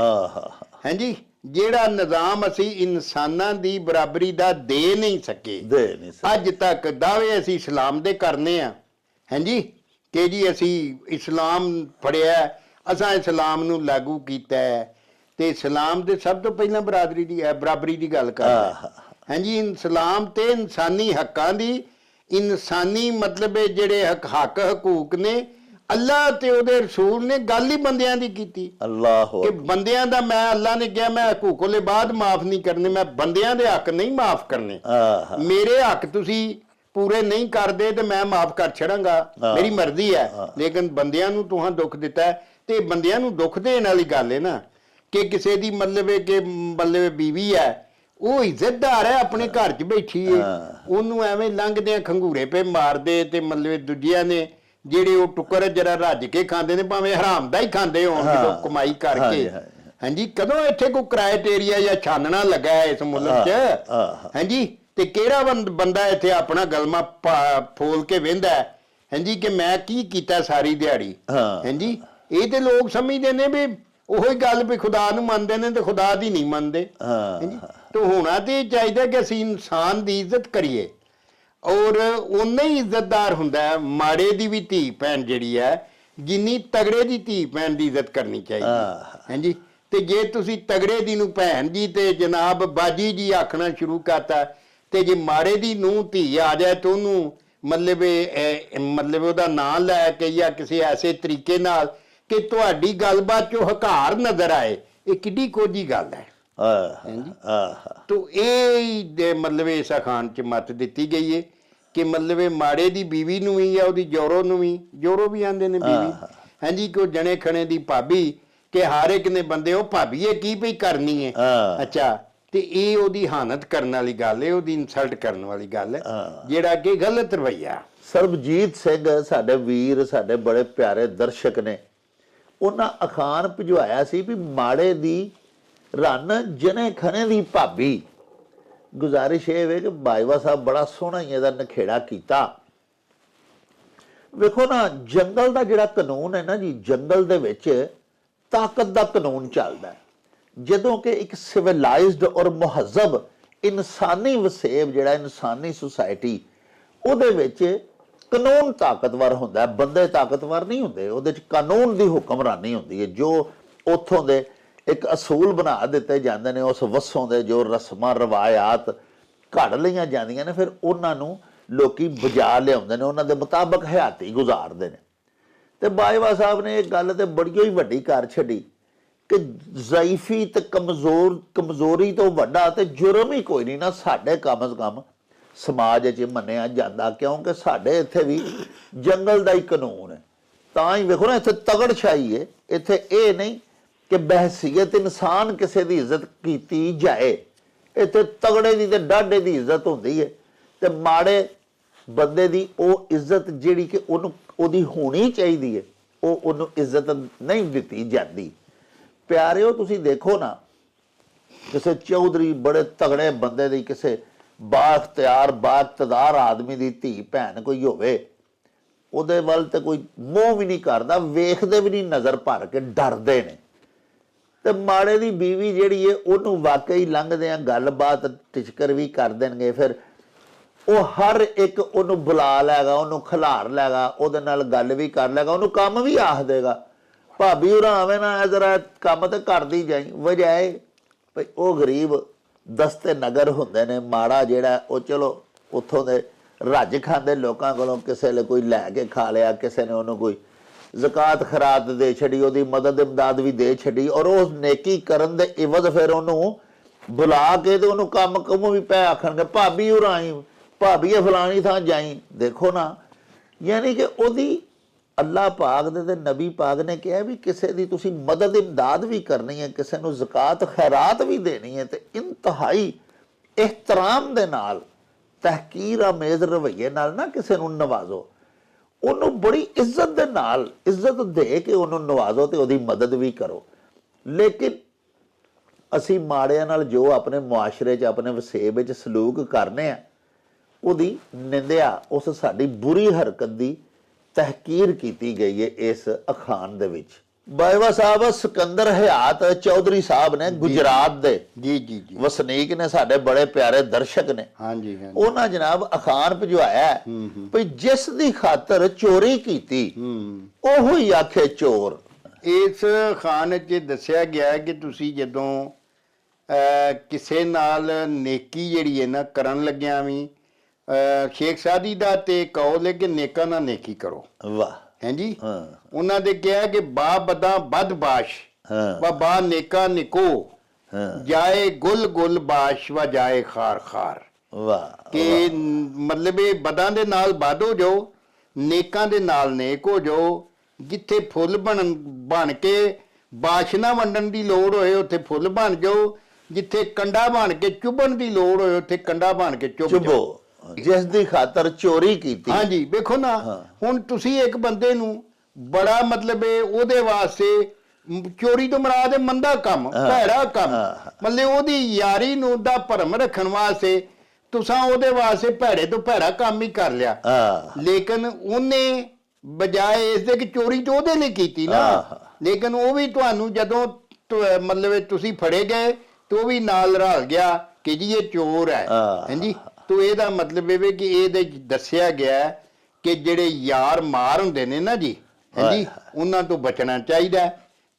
ਹਾਂਜੀ, ਜਿਹੜਾ ਨਿਜ਼ਾਮ ਅਸੀਂ ਇਨਸਾਨਾਂ ਦੀ ਬਰਾਬਰੀ ਦਾ ਦੇ ਨਹੀਂ ਸਕੇ ਅੱਜ ਤੱਕ। ਦਾਅਵੇ ਅਸੀਂ ਇਸਲਾਮ ਦੇ ਕਰਨੇ ਆ। ਹਾਂਜੀ, ਕਿ ਜੀ ਅਸੀਂ ਇਸਲਾਮ ਫੜਿਆ, ਅਸਾਂ ਇਸਲਾਮ ਨੂੰ ਲਾਗੂ ਕੀਤਾ ਹੈ, ਤੇ ਇਸਲਾਮ ਦੇ ਸਭ ਤੋਂ ਪਹਿਲਾਂ ਬਰਾਬਰੀ ਦੀ ਗੱਲ ਕਰਦਾ। ਹਾਂਜੀ, ਇਸਲਾਮ ਤੇ ਇਨਸਾਨੀ ਹੱਕਾਂ ਦੀ, ਇਨਸਾਨੀ ਮਤਲਬ ਜਿਹੜੇ ਹੱਕ ਹਕੂਕ ਨੇ, ਅੱਲਾ ਤੇ ਉਹਦੇ ਰਸੂਲ ਨੇ ਗੱਲ ਹੀ ਬੰਦਿਆਂ ਦੀ ਕੀਤੀ। ਕਿ ਬੰਦਿਆਂ ਦਾ ਮੈਂ, ਅੱਲਾ ਨੇ ਕਿਹਾ ਮੈਂ ਹਕੂਕੋਲੇ ਬਾਅਦ ਮਾਫ ਨਹੀਂ ਕਰਨੇ, ਮੈਂ ਬੰਦਿਆਂ ਦੇ ਹੱਕ ਨਹੀਂ ਮਾਫ ਕਰਨੇ। ਮੇਰੇ ਹੱਕ ਤੁਸੀਂ ਪੂਰੇ ਨਹੀਂ ਕਰਦੇ ਤੇ ਮੈਂ ਮਾਫ ਕਰ ਛੜਾਂਗਾ, ਮੇਰੀ ਮਰਜ਼ੀ ਹੈ। ਲੇਕਿਨ ਬੰਦਿਆਂ ਨੂੰ ਤੁਹਾਂ ਦੁੱਖ ਦਿੱਤਾ, ਤੇ ਬੰਦਿਆਂ ਨੂੰ ਦੁੱਖ ਦੇਣ ਵਾਲੀ ਗੱਲ ਹੈ ਨਾ ਕਿ ਕਿਸੇ ਦੀ ਮਤਲਬ ਬੀਵੀ ਹੈ, ਉਹ ਇੱਜ਼ਤਦਾਰ ਹੈ, ਆਪਣੇ ਘਰ 'ਚ ਬੈਠੀ ਹੈ, ਉਹਨੂੰ ਐਵੇਂ ਲੰਘਦਿਆਂ ਖੰਗੂਰੇ ਪੇ ਮਾਰਦੇ, ਤੇ ਮਤਲਬ ਦੂਜਿਆਂ ਨੇ ਜਿਹੜੇ ਉਹ ਟੁੱਕਰ ਜਰਾ ਰੱਜ ਕੇ ਖਾਂਦੇ ਨੇ, ਭਾਵੇਂ ਹਰਾਮ ਦਾ ਹੀ ਖਾਂਦੇ ਹੋਣ ਜਦੋਂ ਕਮਾਈ ਕਰਕੇ। ਹਾਂਜੀ, ਕਦੋਂ ਇੱਥੇ ਕੋਈ ਕ੍ਰਾਈਟੇਰੀਆ ਜਾਂ ਛਾਨਣਾ ਲੱਗਾ ਹੈ ਇਸ ਮੁਲਕ 'ਚ? ਹਾਂਜੀ, ਤੇ ਕਿਹੜਾ ਬੰਦਾ ਇੱਥੇ ਆਪਣਾ ਗਲਮਾ ਫੋਲ ਕੇ ਵਹਿੰਦਾ ਹੈ? ਹਾਂਜੀ, ਕਿ ਮੈਂ ਕੀ ਕੀਤਾ ਸਾਰੀ ਦਿਹਾੜੀ? ਹਾਂਜੀ, ਇਹ ਤੇ ਲੋਕ ਸਮਝਦੇ ਨੇ ਵੀ ਉਹੀ ਗੱਲ ਵੀ ਖੁਦਾ ਨੂੰ ਮੰਨਦੇ ਨੇ ਤੇ ਖੁਦਾ ਦੀ ਨਹੀਂ ਮੰਨਦੇ। ਹਾਂਜੀ, ਤੇ ਹੋਣਾ ਤੇ ਚਾਹੀਦਾ ਕਿ ਅਸੀਂ ਇਨਸਾਨ ਦੀ ਇੱਜ਼ਤ ਕਰੀਏ, ਔਰ ਉਨਾ ਹੀ ਇੱਜ਼ਤਦਾਰ ਹੁੰਦਾ ਹੈ ਮਾੜੇ ਦੀ ਵੀ ਧੀ ਭੈਣ ਜਿਹੜੀ ਹੈ, ਜਿੰਨੀ ਤਗੜੇ ਦੀ ਧੀ ਭੈਣ ਦੀ ਇੱਜ਼ਤ ਕਰਨੀ ਚਾਹੀਦੀ। ਹਾਂਜੀ, ਤੇ ਜੇ ਤੁਸੀਂ ਤਗੜੇ ਦੀ ਨੂੰ ਭੈਣ ਜੀ ਤੇ ਜਨਾਬ ਬਾਜੀ ਜੀ ਆਖਣਾ ਸ਼ੁਰੂ ਕਰਤਾ, ਤੇ ਜੇ ਮਾੜੇ ਦੀ ਨੂੰ ਧੀ ਆ ਜਾਏ ਤਾਂ ਉਹਨੂੰ ਮਤਲਬ ਉਹਦਾ ਨਾਂ ਲੈ ਕੇ ਜਾਂ ਕਿਸੇ ਐਸੇ ਤਰੀਕੇ ਨਾਲ ਕਿ ਤੁਹਾਡੀ ਗੱਲਬਾਤ 'ਚੋਂ ਹਕਾਰ ਨਜ਼ਰ ਆਏ, ਇਹ ਕਿੱਡੀ ਕੋਝੀ ਗੱਲ ਹੈ। ਤੋ ਇਹ ਮਤਲਬ ਇਸ ਅਖਾਣ 'ਚ ਮੱਤ ਦਿੱਤੀ ਗਈ ਹੈ ਕਿ ਮਤਲਬ ਮਾੜੇ ਦੀ ਬੀਵੀ ਨੂੰ ਵੀ ਜਾਂ ਉਹਦੀ ਜੋਰੋ ਵੀ ਆਂਦੇ ਨੇ ਬੀਵੀ। ਹਾਂਜੀ, ਕਿ ਉਹ ਜਣੇ ਖਣੇ ਦੀ ਭਾਬੀ, ਕਿ ਹਰ ਇੱਕ ਨੇ ਬੰਦੇ ਉਹ ਭਾਬੀ ਇਹ ਕੀ ਪਈ ਕਰਨੀ ਹੈ। ਅੱਛਾ, ਤੇ ਇਹ ਉਹਦੀ ਹਾਨਤ ਕਰਨ ਵਾਲੀ ਗੱਲ ਹੈ, ਉਹਦੀ ਇਨਸਲਟ ਕਰਨ ਵਾਲੀ ਗੱਲ ਹੈ, ਜਿਹੜਾ ਕਿ ਗਲਤ ਰਵੱਈਆ। ਸਰਬਜੀਤ ਸਿੰਘ ਸਾਡੇ ਵੀਰ, ਸਾਡੇ ਬੜੇ ਪਿਆਰੇ ਦਰਸ਼ਕ ਨੇ, ਉਹਨਾਂ ਅਖਾਣ ਭਿਜਵਾਇਆ ਸੀ ਵੀ ਮਾੜੇ ਦੀ ਰੰਨ ਜਣੇ ਖਣੇ ਦੀ ਭਾਬੀ। ਗੁਜ਼ਾਰਿਸ਼ ਇਹ ਵੇ ਕਿ ਬਾਜਵਾ ਸਾਹਿਬ ਬੜਾ ਸੋਹਣਾ ਹੀ ਇਹਦਾ ਨਖੇੜਾ ਕੀਤਾ। ਵੇਖੋ ਨਾ, ਜੰਗਲ ਦਾ ਜਿਹੜਾ ਕਾਨੂੰਨ ਹੈ ਨਾ ਜੀ, ਜੰਗਲ ਦੇ ਵਿੱਚ ਤਾਕਤ ਦਾ ਕਾਨੂੰਨ ਚੱਲਦਾ ਹੈ। ਜਦੋਂ ਕਿ ਇੱਕ ਸਿਵਲਾਈਜ਼ਡ ਔਰ ਮੁਹੱਜ਼ਬ ਇਨਸਾਨੀ ਵਸੇਬ ਜਿਹੜਾ, ਇਨਸਾਨੀ ਸੁਸਾਇਟੀ, ਉਹਦੇ ਵਿੱਚ ਕਾਨੂੰਨ ਤਾਕਤਵਰ ਹੁੰਦਾ ਹੈ, ਬੰਦੇ ਤਾਕਤਵਰ ਨਹੀਂ ਹੁੰਦੇ। ਉਹਦੇ 'ਚ ਕਾਨੂੰਨ ਦੀ ਹੁਕਮਰਾਨੀ ਹੁੰਦੀ ਹੈ। ਜੋ ਉੱਥੋਂ ਦੇ ਇੱਕ ਅਸੂਲ ਬਣਾ ਦਿੱਤੇ ਜਾਂਦੇ ਨੇ, ਉਸ ਵਸੋਂ ਦੇ ਜੋ ਰਸਮਾਂ ਰਵਾਇਤ ਘੜ ਲਈਆਂ ਜਾਂਦੀਆਂ ਨੇ, ਫਿਰ ਉਹਨਾਂ ਨੂੰ ਲੋਕੀ ਬਜਾ ਲਿਆਉਂਦੇ ਨੇ, ਉਹਨਾਂ ਦੇ ਮੁਤਾਬਕ ਹਯਾਤੀ ਗੁਜ਼ਾਰਦੇ ਨੇ। ਤੇ ਬਾਜਵਾ ਸਾਹਿਬ ਨੇ ਇਹ ਗੱਲ ਤੇ ਬੜੀ ਹੀ ਵੱਡੀ ਕਰ ਛੱਡੀ ਕਿ ਜ਼ਈਫੀ ਤੇ ਕਮਜ਼ੋਰੀ ਤੋਂ ਵੱਡਾ ਤੇ ਜੁਰਮ ਹੀ ਕੋਈ ਨਹੀਂ ਨਾ ਸਾਡੇ ਕਮ ਅਜ਼ ਕਮ ਸਮਾਜ 'ਚ ਮੰਨਿਆ ਜਾਂਦਾ, ਕਿਉਂਕਿ ਸਾਡੇ ਇੱਥੇ ਵੀ ਜੰਗਲ ਦਾ ਹੀ ਕਾਨੂੰਨ ਹੈ। ਤਾਂ ਹੀ ਵੇਖੋ ਨਾ, ਇੱਥੇ ਤਗੜਸ਼ਾਹੀ ਹੈ। ਇੱਥੇ ਇਹ ਨਹੀਂ ਕਿ ਬਹਿਸੀਅਤ ਇਨਸਾਨ ਕਿਸੇ ਦੀ ਇੱਜ਼ਤ ਕੀਤੀ ਜਾਏ, ਇੱਥੇ ਤਗੜੇ ਦੀ ਤੇ ਡਾਢੇ ਦੀ ਇੱਜ਼ਤ ਹੁੰਦੀ ਹੈ, ਤੇ ਮਾੜੇ ਬੰਦੇ ਦੀ ਉਹ ਇੱਜ਼ਤ ਜਿਹੜੀ ਕਿ ਉਹਦੀ ਹੋਣੀ ਚਾਹੀਦੀ ਹੈ, ਉਹਨੂੰ ਇੱਜ਼ਤ ਨਹੀਂ ਦਿੱਤੀ ਜਾਂਦੀ। ਪਿਆਰਿਓ, ਤੁਸੀਂ ਦੇਖੋ ਨਾ, ਕਿਸੇ ਚੌਧਰੀ ਬੜੇ ਤਗੜੇ ਬੰਦੇ ਦੀ, ਕਿਸੇ ਬਾਇਖਤਿਆਰ ਆਦਮੀ ਦੀ ਧੀ ਭੈਣ ਕੋਈ ਹੋਵੇ, ਉਹਦੇ ਵੱਲ ਤੇ ਕੋਈ ਮੂੰਹ ਵੀ ਨਹੀਂ ਕਰਦਾ, ਵੇਖਦੇ ਵੀ ਨਹੀਂ, ਨਜ਼ਰ ਭਰ ਕੇ ਡਰਦੇ ਨੇ। ਤੇ ਮਾੜੇ ਦੀ ਬੀਵੀ ਜਿਹੜੀ ਹੈ, ਉਹਨੂੰ ਵਾਕਈ ਲੰਘਦਿਆਂ ਗੱਲਬਾਤ ਟਿਚਕਰ ਵੀ ਕਰ ਦੇਣਗੇ, ਫਿਰ ਉਹ ਹਰ ਇੱਕ ਉਹਨੂੰ ਬੁਲਾ ਲੈਗਾ, ਉਹਨੂੰ ਖਿਲਾਰ ਲੈਗਾ, ਉਹਦੇ ਨਾਲ ਗੱਲ ਵੀ ਕਰ ਲੈਗਾ, ਉਹਨੂੰ ਕੰਮ ਵੀ ਆਖ ਦੇਗਾ, ਭਾਬੀ ਉਰਾਂ ਆਵੇਂ ਨਾ ਜਰਾ ਕੰਮ ਤੇ ਕਰਦੀ ਜਾਈ। ਵਜਾਏ ਭਈ ਉਹ ਗਰੀਬ ਦਸਤੇ ਨਗਰ ਹੁੰਦੇ ਨੇ, ਮਾੜਾ ਜਿਹੜਾ ਉਹ ਚਲੋ ਉੱਥੋਂ ਦੇ ਰੱਜ ਖਾਂਦੇ ਲੋਕਾਂ ਕੋਲੋਂ, ਕਿਸੇ ਨੇ ਕੋਈ ਲੈ ਕੇ ਖਾ ਲਿਆ, ਕਿਸੇ ਨੇ ਉਹਨੂੰ ਕੋਈ ਜ਼ਕਾਤ ਖਰਾਤ ਦੇ ਛੱਡੀ, ਉਹਦੀ ਮਦਦ ਇਮਦਾਦ ਵੀ ਦੇ ਛੱਡੀ, ਔਰ ਉਹ ਨੇਕੀ ਕਰਨ ਦੇ ਇਵਜ਼ ਫਿਰ ਉਹਨੂੰ ਬੁਲਾ ਕੇ ਤੇ ਉਹਨੂੰ ਕੰਮ ਵੀ ਪੈ ਆਖਣਗੇ, ਭਾਬੀ ਉਰਾਂ ਆਈ, ਭਾਬੀ ਇਹ ਫਲਾਣੀ ਥਾਂ ਜਾਈ। ਦੇਖੋ ਨਾ, ਯਾਨੀ ਕਿ ਉਹਦੀ ਅੱਲਾਹ ਪਾਕ ਦੇ ਤੇ ਨਬੀ ਪਾਕ ਨੇ ਕਿਹਾ ਵੀ ਕਿਸੇ ਦੀ ਤੁਸੀਂ ਮਦਦ ਇਮਦਾਦ ਵੀ ਕਰਨੀ ਹੈ, ਕਿਸੇ ਨੂੰ ਜ਼ਕਾਤ ਖੈਰਾਤ ਵੀ ਦੇਣੀ ਹੈ, ਤੇ ਇੰਤਹਾਈ ਇਹਤਰਾਮ ਦੇ ਨਾਲ, ਤਹਿਕੀਰ ਆਮੇਜ਼ ਰਵੱਈਏ ਨਾਲ ਨਾ ਕਿਸੇ ਨੂੰ ਨਵਾਜ਼ੋ। ਉਹਨੂੰ ਬੜੀ ਇੱਜ਼ਤ ਦੇ ਨਾਲ ਇੱਜ਼ਤ ਦੇ ਕੇ ਉਹਨੂੰ ਨਵਾਜ਼ੋ ਤੇ ਉਹਦੀ ਮਦਦ ਵੀ ਕਰੋ। ਲੇਕਿਨ ਅਸੀਂ ਮਾੜਿਆਂ ਨਾਲ ਜੋ ਆਪਣੇ ਮੁਆਸ਼ਰੇ 'ਚ ਆਪਣੇ ਵਸੇਬ ਵਿੱਚ ਸਲੂਕ ਕਰਨੇ ਆ ਉਹਦੀ ਨਿੰਦਿਆ, ਉਸ ਸਾਡੀ ਬੁਰੀ ਹਰਕਤ ਦੀ ਤਹਿਕੀਰ ਕੀਤੀ ਗਈ ਹੈ ਇਸ ਅਖਾਣ ਦੇ ਵਿੱਚ। ਬਾਜਵਾ ਸਾਹਿਬ ਸਿਕੰਦਰ ਹਯਾਤ ਚੌਧਰੀ ਸਾਹਿਬ ਨੇ ਗੁਜਰਾਤ ਦੇ ਜੀ ਜੀ ਜੀ ਵਸਨੀਕ ਨੇ, ਸਾਡੇ ਬੜੇ ਪਿਆਰੇ ਦਰਸ਼ਕ ਨੇ। ਹਾਂਜੀ ਹਾਂਜੀ ਉਹਨਾਂ ਜਨਾਬ ਅਖਾਣ ਭਿਜਵਾਇਆ ਵੀ ਜਿਸ ਦੀ ਖਾਤਰ ਚੋਰੀ ਕੀਤੀ ਉਹੋ ਹੀ ਆਖੇ ਚੋਰ। ਇਸ ਖਾਨ 'ਚ ਦੱਸਿਆ ਗਿਆ ਹੈ ਕਿ ਤੁਸੀਂ ਜਦੋਂ ਕਿਸੇ ਨਾਲ ਨੇਕੀ ਜਿਹੜੀ ਹੈ ਨਾ ਕਰਨ ਲੱਗਿਆ ਵੀ ਸ਼ੇਖ ਸਾਦੀ ਦਾ ਤੇ ਕਹੋ ਲੈ ਕਿ ਨੇਕਾ ਨਾਲ ਨੇਕੀ ਕਰੋ। ਵਾਹ। ਹਾਂਜੀ ਹਾਂ ਉਹਨਾਂ ਦੇ ਕਿਹਾ ਕਿ ਬਾ ਬਦਾ ਬਦਬਾਸ਼ ਹਾਂ ਬਾ ਨੇਕਾ ਨਿਕੋ ਹਾਂ ਜਾਏ ਗੁਲ ਗੁਲ ਬਾਸ਼ ਵਾ ਜਾਏ ਖਾਰ ਖਾਰ। ਵਾਹ। ਕਿ ਮਤਲਬ ਇਹ ਬਦਾਂ ਦੇ ਨਾਲ ਬਦ ਹੋ ਜਾਓ, ਨੇਕਾਂ ਦੇ ਨਾਲ ਨੇਕ ਹੋ ਜਾਓ। ਜਿੱਥੇ ਫੁੱਲ ਬਣ ਕੇ ਬਾਸ਼ਨਾ ਵੰਡਣ ਦੀ ਲੋੜ ਹੋਏ ਉੱਥੇ ਫੁੱਲ ਬਣ ਜਾਓ, ਜਿੱਥੇ ਕੰਡਾ ਬਣ ਕੇ ਚੁਭਣ ਦੀ ਲੋੜ ਹੋਏ ਉੱਥੇ ਕੰਡਾ ਬਣ ਕੇ ਚੁਭ ਜਾਓ। ਚੁਭੋ ਜਿਸ ਦੀ ਖਾਤਰ ਚੋਰੀ ਕੀਤੀ। ਹਾਂਜੀ ਵੇਖੋ ਨਾ, ਹੁਣ ਤੁਸੀਂ ਇੱਕ ਬੰਦੇ ਨੂੰ ਬੜਾ ਮਤਲਬ ਉਹਦੇ ਵਾਸਤੇ ਚੋਰੀ ਤੋਂ ਮੁਰਾਦ ਹੈ ਮੰਦਾ ਕੰਮ, ਭੈੜਾ ਕੰਮ, ਮਤਲਬ ਉਹਦੀ ਯਾਰੀ ਨੂੰ ਦਾ ਭਰਮ ਰੱਖਣ ਵਾਸਤੇ ਤੁਸੀਂ ਉਹਦੇ ਵਾਸਤੇ ਭੈੜੇ ਤੋਂ ਭੈੜਾ ਕੰਮ ਹੀ ਕਰ ਲਿਆ। ਲੇਕਿਨ ਉਹਨੇ ਬਜਾਏ ਇਸ ਦੇ ਕਿ ਚੋਰੀ ਤੋਂ ਉਹਦੇ ਲਈ ਕੀਤੀ ਨਾ, ਲੇਕਿਨ ਉਹ ਵੀ ਤੁਹਾਨੂੰ ਜਦੋਂ ਮਤਲਬ ਤੁਸੀਂ ਫੜੇ ਗਏ ਤੇ ਉਹ ਵੀ ਨਾਲ ਰਲ ਗਿਆ ਕਿ ਜੀ ਇਹ ਚੋਰ ਹੈ। ਹਾਂਜੀ ਤੋ ਇਹਦਾ ਮਤਲਬ ਇਹ ਕਿ ਇਹਦੇ ਦੱਸਿਆ ਗਿਆ ਕਿ ਜਿਹੜੇ ਯਾਰ ਮਾਰ ਹੁੰਦੇ ਨੇ ਨਾ ਜੀ, ਹਾਂਜੀ ਉਹਨਾਂ ਤੋਂ ਬਚਣਾ ਚਾਹੀਦਾ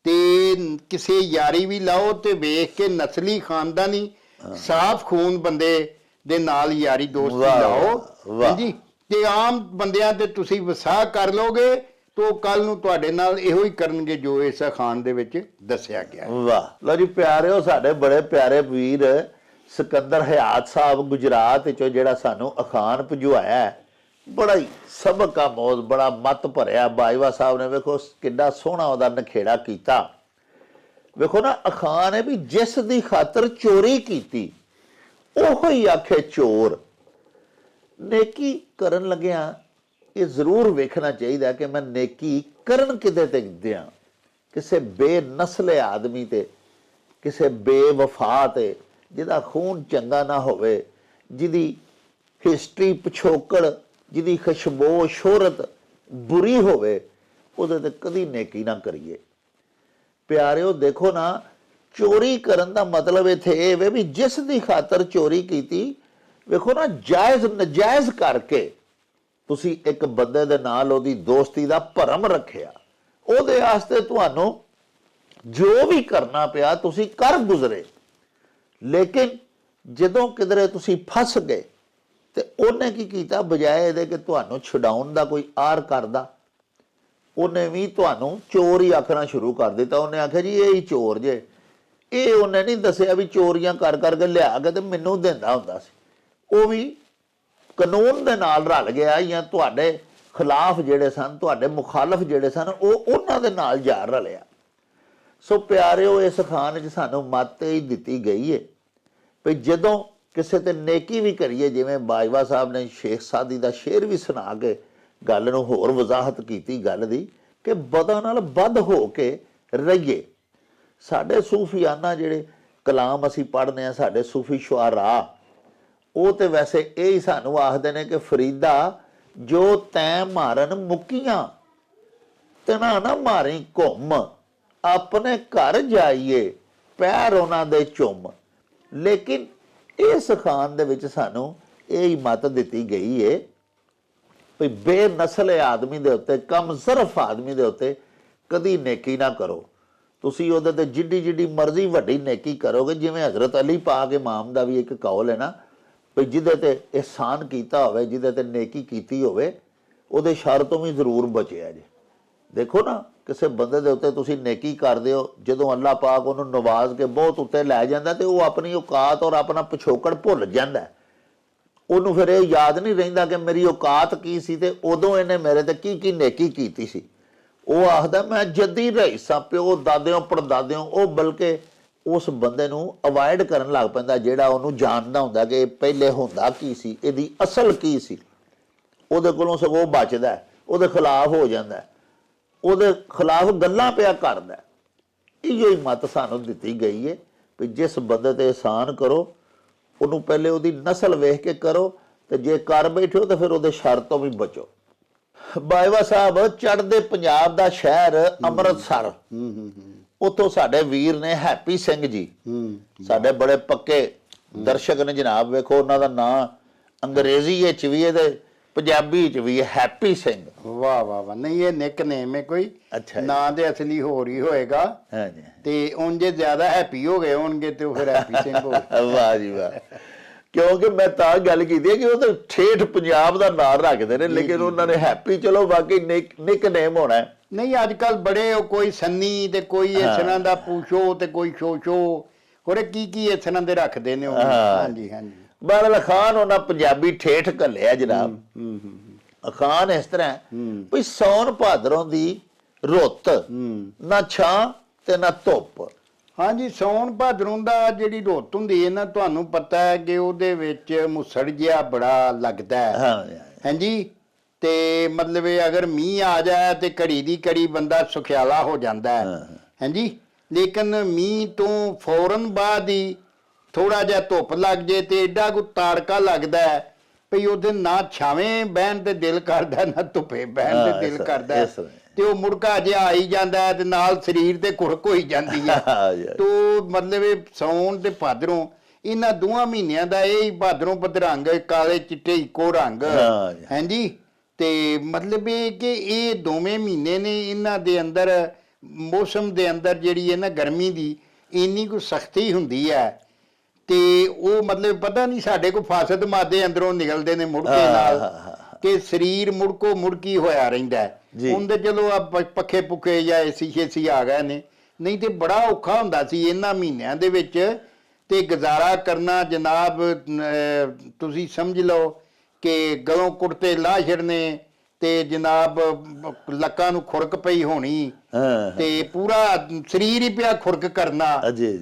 ਤੇ ਕਿਸੇ ਯਾਰੀ ਵੀ ਲਾਓ ਤੇ ਵੇਖ ਕੇ ਨਸਲੀ ਖਾਨਦਾਨੀ ਸਾਫ਼ ਖੂਨ ਬੰਦੇ ਦੇ ਨਾਲ ਯਾਰੀ ਦੋਸਤੀ ਲਾਓ। ਹਾਂਜੀ ਤੇ ਆਮ ਬੰਦਿਆਂ ਤੇ ਤੁਸੀਂ ਵਸਾ ਕਰ ਲੋਗੇ ਤੋ ਕੱਲ ਨੂੰ ਤੁਹਾਡੇ ਨਾਲ ਇਹੋ ਹੀ ਕਰਨਗੇ ਜੋ ਇਸ ਖਾਨ ਦੇ ਵਿੱਚ ਦੱਸਿਆ ਗਿਆ। ਵਾਹ। ਲਓ ਜੀ ਪਿਆਰਿਓ, ਸਾਡੇ ਬੜੇ ਪਿਆਰੇ ਵੀਰ ਸਿਕੰਦਰ ਹਯਾਤ ਸਾਹਿਬ ਗੁਜਰਾਤ ਵਿੱਚੋਂ ਜਿਹੜਾ ਸਾਨੂੰ ਅਖਾਣ ਭਿਜਵਾਇਆ, ਬੜਾ ਹੀ ਸਬਕ ਆਮੋਜ਼, ਬੜਾ ਮੱਤ ਭਰਿਆ। ਬਾਜਵਾ ਸਾਹਿਬ ਨੇ ਵੇਖੋ ਕਿੰਨਾ ਸੋਹਣਾ ਉਹਦਾ ਨਖੇੜਾ ਕੀਤਾ। ਵੇਖੋ ਨਾ, ਅਖਾਣ ਹੈ ਵੀ ਜਿਸ ਦੀ ਖਾਤਰ ਚੋਰੀ ਕੀਤੀ ਉਹੋ ਹੀ ਆਖੇ ਚੋਰ। ਨੇਕੀ ਕਰਨ ਲੱਗਿਆ ਇਹ ਜ਼ਰੂਰ ਵੇਖਣਾ ਚਾਹੀਦਾ ਕਿ ਮੈਂ ਨੇਕੀ ਕਰਨ ਕਿਤੇ ਤੇ ਦਿਆਂ, ਕਿਸੇ ਬੇਨਸਲੇ ਆਦਮੀ ਤੇ, ਕਿਸੇ ਬੇਵਫਾ ਤੇ, ਜਿਹਦਾ ਖੂਨ ਚੰਗਾ ਨਾ ਹੋਵੇ, ਜਿਹਦੀ ਹਿਸਟਰੀ ਪਿਛੋਕੜ, ਜਿਹਦੀ ਖੁਸ਼ਬੋ ਸ਼ੋਹਰਤ ਬੁਰੀ ਹੋਵੇ, ਉਹਦੇ ਤੇ ਕਦੀ ਨੇਕੀ ਨਾ ਕਰੀਏ। ਪਿਆਰਿਓ ਦੇਖੋ ਨਾ, ਚੋਰੀ ਕਰਨ ਦਾ ਮਤਲਬ ਇੱਥੇ ਇਹ ਵੇ ਵੀ ਜਿਸ ਦੀ ਖਾਤਰ ਚੋਰੀ ਕੀਤੀ, ਵੇਖੋ ਨਾ, ਜਾਇਜ਼ ਨਜਾਇਜ਼ ਕਰਕੇ ਤੁਸੀਂ ਇੱਕ ਬੰਦੇ ਦੇ ਨਾਲ ਉਹਦੀ ਦੋਸਤੀ ਦਾ ਭਰਮ ਰੱਖਿਆ, ਉਹਦੇ ਵਾਸਤੇ ਤੁਹਾਨੂੰ ਜੋ ਵੀ ਕਰਨਾ ਪਿਆ ਤੁਸੀਂ ਕਰ ਗੁਜ਼ਰੇ। ਲੇਕਿਨ ਜਦੋਂ ਕਿਧਰੇ ਤੁਸੀਂ ਫਸ ਗਏ ਤੇ ਉਹਨੇ ਕੀ ਕੀਤਾ, ਬਜਾਏ ਇਹਦੇ ਕਿ ਤੁਹਾਨੂੰ ਛਡਾਉਣ ਦਾ ਕੋਈ ਆਰ ਕਰਦਾ, ਉਹਨੇ ਵੀ ਤੁਹਾਨੂੰ ਚੋਰ ਹੀ ਆਖਣਾ ਸ਼ੁਰੂ ਕਰ ਦਿੱਤਾ। ਉਹਨੇ ਆਖਿਆ ਜੀ ਇਹ ਹੀ ਚੋਰ ਜੇ। ਇਹ ਉਹਨੇ ਨਹੀਂ ਦੱਸਿਆ ਵੀ ਚੋਰੀਆਂ ਕਰ ਕਰਕੇ ਲਿਆ ਕੇ ਤੇ ਮੈਨੂੰ ਦਿੰਦਾ ਹੁੰਦਾ ਸੀ। ਉਹ ਵੀ ਕਾਨੂੰਨ ਦੇ ਨਾਲ ਰਲ ਗਿਆ, ਜਾਂ ਤੁਹਾਡੇ ਖਿਲਾਫ ਜਿਹੜੇ ਸਨ, ਤੁਹਾਡੇ ਮੁਖਾਲਫ ਜਿਹੜੇ ਸਨ, ਉਹ ਉਹਨਾਂ ਦੇ ਨਾਲ ਜਾ ਰਲਿਆ। ਸੋ ਪਿਆਰਿਓ, ਇਸ ਖਾਨ 'ਚ ਸਾਨੂੰ ਮੱਤ ਹੀ ਦਿੱਤੀ ਗਈ ਹੈ ਵੀ ਜਦੋਂ ਕਿਸੇ ਤੇ ਨੇਕੀ ਵੀ ਕਰੀਏ, ਜਿਵੇਂ ਬਾਜਵਾ ਸਾਹਿਬ ਨੇ ਸ਼ੇਖ ਸਾਦੀ ਦਾ ਸ਼ੇਰ ਵੀ ਸੁਣਾ ਕੇ ਗੱਲ ਨੂੰ ਹੋਰ ਵਜ਼ਾਹਤ ਕੀਤੀ ਗੱਲ ਦੀ, ਕਿ ਬਦਾਂ ਨਾਲ ਬਦ ਹੋ ਕੇ ਰਹੀਏ। ਸਾਡੇ ਸੂਫੀਆਨਾ ਜਿਹੜੇ ਕਲਾਮ ਅਸੀਂ ਪੜ੍ਹਦੇ ਹਾਂ, ਸਾਡੇ ਸੂਫੀ ਸ਼ੁਆਰਾ, ਉਹ ਤੇ ਵੈਸੇ ਇਹ ਹੀ ਸਾਨੂੰ ਆਖਦੇ ਨੇ ਕਿ ਫਰੀਦਾ ਜੋ ਤੈਂ ਮਾਰਨ ਮੁੱਕੀਆਂ ਤਨਾ ਨਾ ਮਾਰੀ ਘੁੰਮ, ਆਪਣੇ ਘਰ ਜਾਈਏ ਪੈਰ ਉਹਨਾਂ ਦੇ ਚੁੰਮ। ਲੇਕਿਨ ਇਸ ਖਾਨ ਦੇ ਵਿੱਚ ਸਾਨੂੰ ਇਹ ਹੀ ਮੱਤ ਦਿੱਤੀ ਗਈ ਹੈ ਵੀ ਬੇਨਸਲੇ ਆਦਮੀ ਦੇ ਉੱਤੇ, ਕਮਜ਼ਰਫ ਆਦਮੀ ਦੇ ਉੱਤੇ ਕਦੀ ਨੇਕੀ ਨਾ ਕਰੋ। ਤੁਸੀਂ ਉਹਦੇ ਤੇ ਜਿੱਡੀ ਜਿੱਡੀ ਮਰਜ਼ੀ ਵੱਡੀ ਨੇਕੀ ਕਰੋਗੇ, ਜਿਵੇਂ ਹਜ਼ਰਤ ਅਲੀ ਪਾਕ ਇਮਾਮ ਦਾ ਵੀ ਇੱਕ ਕੌਲ ਹੈ ਨਾ, ਵੀ ਜਿਹਦੇ ਤੇ ਇਹਸਾਨ ਕੀਤਾ ਹੋਵੇ, ਜਿਹਦੇ ਤੇ ਨੇਕੀ ਕੀਤੀ ਹੋਵੇ, ਉਹਦੇ ਸ਼ਰ ਤੋਂ ਵੀ ਜ਼ਰੂਰ ਬਚਿਆ ਜੇ। ਦੇਖੋ ਨਾ, ਕਿਸੇ ਬੰਦੇ ਦੇ ਉੱਤੇ ਤੁਸੀਂ ਨੇਕੀ ਕਰਦੇ ਹੋ, ਜਦੋਂ ਅੱਲਾਹ ਪਾਕ ਉਹਨੂੰ ਨਵਾਜ਼ ਕੇ ਬਹੁਤ ਉੱਤੇ ਲੈ ਜਾਂਦਾ ਤੇ ਉਹ ਆਪਣੀ ਔਕਾਤ ਔਰ ਆਪਣਾ ਪਿਛੋਕੜ ਭੁੱਲ ਜਾਂਦਾ। ਉਹਨੂੰ ਫਿਰ ਇਹ ਯਾਦ ਨਹੀਂ ਰਹਿੰਦਾ ਕਿ ਮੇਰੀ ਔਕਾਤ ਕੀ ਸੀ ਤੇ ਉਦੋਂ ਇਹਨੇ ਮੇਰੇ ਤੇ ਕੀ ਕੀ ਨੇਕੀ ਕੀਤੀ ਸੀ। ਉਹ ਆਖਦਾ ਮੈਂ ਜੱਦੀ ਰਈਸਾਂ, ਪਿਓ ਦਾਦਿਓਂ ਪੜਦਾਦਿਓਂ। ਉਹ ਬਲਕਿ ਉਸ ਬੰਦੇ ਨੂੰ ਅਵਾਇਡ ਕਰਨ ਲੱਗ ਪੈਂਦਾ ਜਿਹੜਾ ਉਹਨੂੰ ਜਾਣਦਾ ਹੁੰਦਾ ਕਿ ਪਹਿਲੇ ਹੁੰਦਾ ਕੀ ਸੀ, ਇਹਦੀ ਅਸਲ ਕੀ ਸੀ। ਉਹਦੇ ਕੋਲੋਂ ਸਗੋਂ ਬਚਦਾ। ਉਹਦੇ ਖਿਲਾਫ ਹੋ ਜਾਂਦਾ, ਉਹਦੇ ਖਿਲਾਫ ਗੱਲਾਂ ਪਿਆ ਕਰਦਾ। ਇਹੋ ਹੀ ਮੱਤ ਸਾਨੂੰ ਦਿੱਤੀ ਗਈ ਹੈ ਵੀ ਜਿਸ ਬੰਦੇ ਤੇ ਅਹਿਸਾਨ ਕਰੋ ਉਹਨੂੰ ਪਹਿਲੇ ਉਹਦੀ ਨਸਲ ਵੇਖ ਕੇ ਕਰੋ, ਤੇ ਜੇ ਕਰ ਬੈਠੋ ਤਾਂ ਫਿਰ ਉਹਦੇ ਸ਼ਰ ਤੋਂ ਵੀ ਬਚੋ। ਬਾਜਵਾ ਸਾਹਿਬ ਚੜ੍ਹਦੇ ਪੰਜਾਬ ਦਾ ਸ਼ਹਿਰ ਅੰਮ੍ਰਿਤਸਰ, ਉੱਥੋਂ ਸਾਡੇ ਵੀਰ ਨੇ ਹੈਪੀ ਸਿੰਘ ਜੀ, ਸਾਡੇ ਬੜੇ ਪੱਕੇ ਦਰਸ਼ਕ ਨੇ ਜਨਾਬ। ਵੇਖੋ ਉਹਨਾਂ ਦਾ ਨਾਂ ਅੰਗਰੇਜ਼ੀ ਵਿੱਚ ਵੀ ਹੈ ਤੇ ਪੰਜਾਬੀ ਚ ਵੀ ਹੈ, ਹੈਪੀ ਸਿੰਘ। ਵਾਹ ਵਾਹ ਵਾਹ, ਨਹੀਂ ਇਹ ਨਿਕਨੇਮ ਹੈ ਕੋਈ, ਅੱਛਾ ਨਾਂ ਦੇ ਅਸਲੀ ਹੋਰ ਹੀ ਹੋਏਗਾ। ਹਾਂਜੀ, ਤੇ ਉਂਝੇ ਜ਼ਿਆਦਾ ਹੈਪੀ ਹੋ ਗਏ ਹੋਣਗੇ ਤੇ ਉਹ ਫਿਰ ਹੈਪੀ ਸਿੰਘ ਹੋ ਗਏ। ਵਾਹ ਜੀ ਵਾਹ। ਕਿਉਂਕਿ ਮੈਂ ਤਾਂ ਗੱਲ ਕੀਤੀ ਹੈ ਕਿ ਉਹ ਤਾਂ ਠੇਠ ਪੰਜਾਬ ਦਾ ਨਾਂ ਰੱਖਦੇ ਨੇ, ਲੇਕਿਨ ਉਹਨਾਂ ਨੇ ਹੈਪੀ, ਚਲੋ ਬਾਕੀ ਨਿਕਨੇਮ ਹੋਣਾ ਹੈ। ਨਹੀਂ ਅੱਜ ਕੱਲ ਬੜੇ ਕੋਈ ਸੰਨੀ ਤੇ ਕੋਈ ਇਸ ਤਰ੍ਹਾਂ ਦਾ ਪੂਛੋ ਤੇ ਕੋਈ ਸ਼ੋਸ਼ੋ, ਹੋਰ ਕੀ ਇਸ ਤਰ੍ਹਾਂ ਦੇ ਰੱਖਦੇ ਨੇ ਉਹ। ਹਾਂਜੀ ਹਾਂਜੀ। ਬਹਰਹਾਲ ਅਖਾਨ ਉਹਨਾਂ ਪੰਜਾਬੀ ਠੇਠ ਘੱਲਿਆ ਜਨਾਬ। ਅਖਾਨ ਇਸ ਤਰ੍ਹਾਂ ਵੀ ਸੌਣ ਭਾਦਰੋਂ ਦੀ ਰੁੱਤ, ਨਾ ਛਾਂ ਤੇ ਨਾ ਧੁੱਪ। ਹਾਂਜੀ, ਸੌਣ ਭਾਦਰੋਂ ਦਾ ਜਿਹੜੀ ਰੁੱਤ ਹੁੰਦੀ ਹੈ ਨਾ, ਤੁਹਾਨੂੰ ਪਤਾ ਹੈ ਕਿ ਉਹਦੇ ਵਿੱਚ ਮੁਸੜ ਜਿਹਾ ਬੜਾ ਲੱਗਦਾ ਹੈ। ਹਾਂਜੀ, ਤੇ ਮਤਲਬ ਇਹ ਅਗਰ ਮੀਂਹ ਆ ਜਾਏ ਤੇ ਘੜੀ ਦੀ ਘੜੀ ਬੰਦਾ ਸੁਖਿਆਲਾ ਹੋ ਜਾਂਦਾ ਹੈ। ਹਾਂਜੀ, ਲੇਕਿਨ ਮੀਂਹ ਤੋਂ ਫੌਰਨ ਬਾਅਦ ਹੀ ਥੋੜਾ ਜਿਹਾ ਧੁੱਪ ਲੱਗ ਜੇ ਤੇ ਏਡਾ ਕੋ ਤਾੜਕਾ ਲੱਗਦਾ ਹੈ ਭਈ ਉਹਦੇ ਨਾ ਛਾਵੇਂ ਬਹਿਣ ਤੇ ਦਿਲ ਕਰਦਾ, ਨਾ ਧੁੱਪੇ ਬਹਿਣ ਤੇ ਦਿਲ ਕਰਦਾ, ਤੇ ਉਹ ਮੁੜਕਾ ਜਿਹਾ ਆਈ ਜਾਂਦਾ ਹੈ ਤੇ ਨਾਲ ਸਰੀਰ ਤੇ ਕੁੜਕ ਹੋਈ ਜਾਂਦੀ ਹੈ। ਤੋ ਮਤਲਬ ਇਹ ਸੌਣ ਤੇ ਭਾਦਰੋਂ, ਇਹਨਾਂ ਦੋਵਾਂ ਮਹੀਨਿਆਂ ਦਾ ਇਹ ਭਾਦਰੋਂ ਭਦਰੰਗ ਕਾਲੇ ਚਿੱਟੇ ਇੱਕੋ ਰੰਗ। ਹਾਂਜੀ, ਤੇ ਮਤਲਬ ਇਹ ਕਿ ਇਹ ਦੋਵੇਂ ਮਹੀਨੇ ਨੇ, ਇਹਨਾਂ ਦੇ ਅੰਦਰ ਮੌਸਮ ਦੇ ਅੰਦਰ ਜਿਹੜੀ ਹੈ ਨਾ ਗਰਮੀ ਦੀ ਇੰਨੀ ਕੁ ਸਖਤੀ ਹੁੰਦੀ ਹੈ, ਤੇ ਉਹ ਮਤਲਬ ਪਤਾ ਨਹੀਂ ਸਾਡੇ ਕੋਲ ਫਾਸਦ ਮਾਦੇ ਅੰਦਰੋਂ ਨਿਕਲਦੇ ਨੇ ਮੁੜਕੇ ਨਾਲ, ਕਿ ਸਰੀਰ ਮੁੜਕੋ ਮੁੜਕੀ ਹੋਇਆ ਰਹਿੰਦਾ ਹੈ। ਉਹਦੇ ਚਲੋ ਆ ਪੱਖੇ ਪੁੱਖੇ ਜਾਂ ਏਸੀ ਆ ਗਏ ਨੇ, ਨਹੀਂ ਤੇ ਬੜਾ ਔਖਾ ਹੁੰਦਾ ਸੀ ਇਹਨਾਂ ਮਹੀਨਿਆਂ ਦੇ ਵਿੱਚ ਤੇ ਗੁਜ਼ਾਰਾ ਕਰਨਾ ਜਨਾਬ। ਤੁਸੀਂ ਸਮਝ ਲਓ ਕਿ ਗਲੋਂ ਕੁੜਤੇ ਲਾਹ ਛੱਡਨੇ ਤੇ ਜਨਾਬ ਲੱਕਾਂ ਨੂੰ ਖੁਰਕ ਪਈ ਹੋਣੀ, ਤੇ ਪੂਰਾ ਸਰੀਰ ਹੀ ਪਿਆ ਖੁਰਕ ਕਰਨਾ,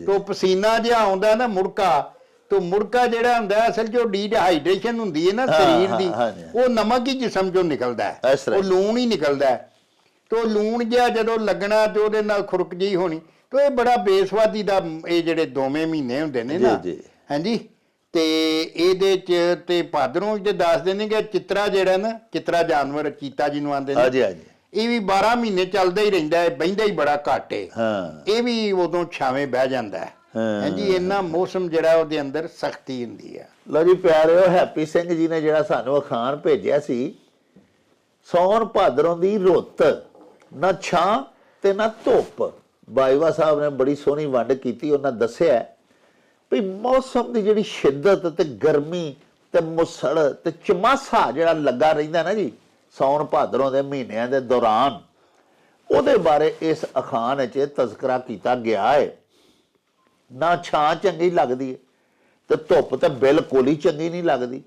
ਤੋਂ ਪਸੀਨਾ ਜਿਹਾ ਆਉਂਦਾ ਨਾ ਮੁੜਕਾ, ਤੋਂ ਮੁੜਕਾ ਜਿਹੜਾ ਹੁੰਦਾ ਅਸਲ ਜੋ ਡੀਹਾਈਡਰੇਸ਼ਨ ਹੁੰਦੀ ਹੈ ਨਾ ਸਰੀਰ ਦੀ, ਉਹ ਨਮਕ ਹੀ ਜਿਸਮ ਚੋਂ ਨਿਕਲਦਾ, ਉਹ ਲੂਣ ਹੀ ਨਿਕਲਦਾ। ਤੋਂ ਲੂਣ ਜਿਹਾ ਜਦੋਂ ਲੱਗਣਾ ਤੇ ਉਹਦੇ ਨਾਲ ਖੁਰਕ ਜਿਹੀ ਹੋਣੀ, ਤੋਂ ਇਹ ਬੜਾ ਬੇਸਵਾਦੀ ਦਾ ਇਹ ਜਿਹੜੇ ਦੋਵੇਂ ਮਹੀਨੇ ਹੁੰਦੇ ਨੇ ਨਾ। ਹਾਂਜੀ, ਤੇ ਇਹਦੇ ਚ ਤੇ ਭਾਦਰੋਂ ਚ ਦੱਸਦੇ ਨੇ ਕਿ ਚਿੱਤਰਾ ਜਿਹੜਾ ਨਾ, ਚਿੱਤਰਾ ਜਾਨਵਰ ਚੀਤਾ ਜਿਹਨੂੰ ਆਂਦੇ ਨੇ, ਇਹ ਵੀ 12 ਮਹੀਨੇ ਚੱਲਦਾ ਹੀ ਰਹਿੰਦਾ ਹੈ, ਬਹਿੰਦਾ ਹੀ ਬੜਾ ਘੱਟ ਹੈ। ਇਹ ਵੀ ਉਦੋਂ ਛਾਵੇਂ ਬਹਿ ਜਾਂਦਾ ਹੈ। ਹਾਂਜੀ, ਇੰਨਾ ਮੌਸਮ ਜਿਹੜਾ ਉਹਦੇ ਅੰਦਰ ਸਖਤੀ ਹੁੰਦੀ ਹੈ। ਲਓ ਜੀ ਪਿਆਰਿਓ, ਹੈਪੀ ਸਿੰਘ ਜੀ ਨੇ ਜਿਹੜਾ ਸਾਨੂੰ ਅਖਾਣ ਭੇਜਿਆ ਸੀ, ਸੌਣ ਭਾਦਰੋਂ ਦੀ ਰੁੱਤ, ਨਾ ਛਾਂ ਤੇ ਨਾ ਧੁੱਪ। ਬਾਜਵਾ ਸਾਹਿਬ ਨੇ ਬੜੀ ਸੋਹਣੀ ਵੰਡ ਕੀਤੀ। ਉਹਨਾਂ ਦੱਸਿਆ ਵੀ ਮੌਸਮ ਦੀ ਜਿਹੜੀ ਸ਼ਿੱਦਤ ਤੇ ਗਰਮੀ ਤੇ ਮੁਸੜ ਤੇ ਚਮਾਸਾ ਜਿਹੜਾ ਲੱਗਾ ਰਹਿੰਦਾ ਨਾ ਜੀ ਸੌਣ ਭਾਦਰੋਂ ਦੇ ਮਹੀਨਿਆਂ ਦੇ ਦੌਰਾਨ, ਉਹਦੇ ਬਾਰੇ ਇਸ ਅਖਾਣ ਵਿੱਚ ਤਜ਼ਕਰਾ ਕੀਤਾ ਗਿਆ ਹੈ। ਨਾ ਛਾਂ ਚੰਗੀ ਲੱਗਦੀ ਹੈ ਤੇ ਧੁੱਪ ਤੇ ਬਿਲਕੁਲ ਹੀ ਚੰਗੀ ਨਹੀਂ ਲੱਗਦੀ।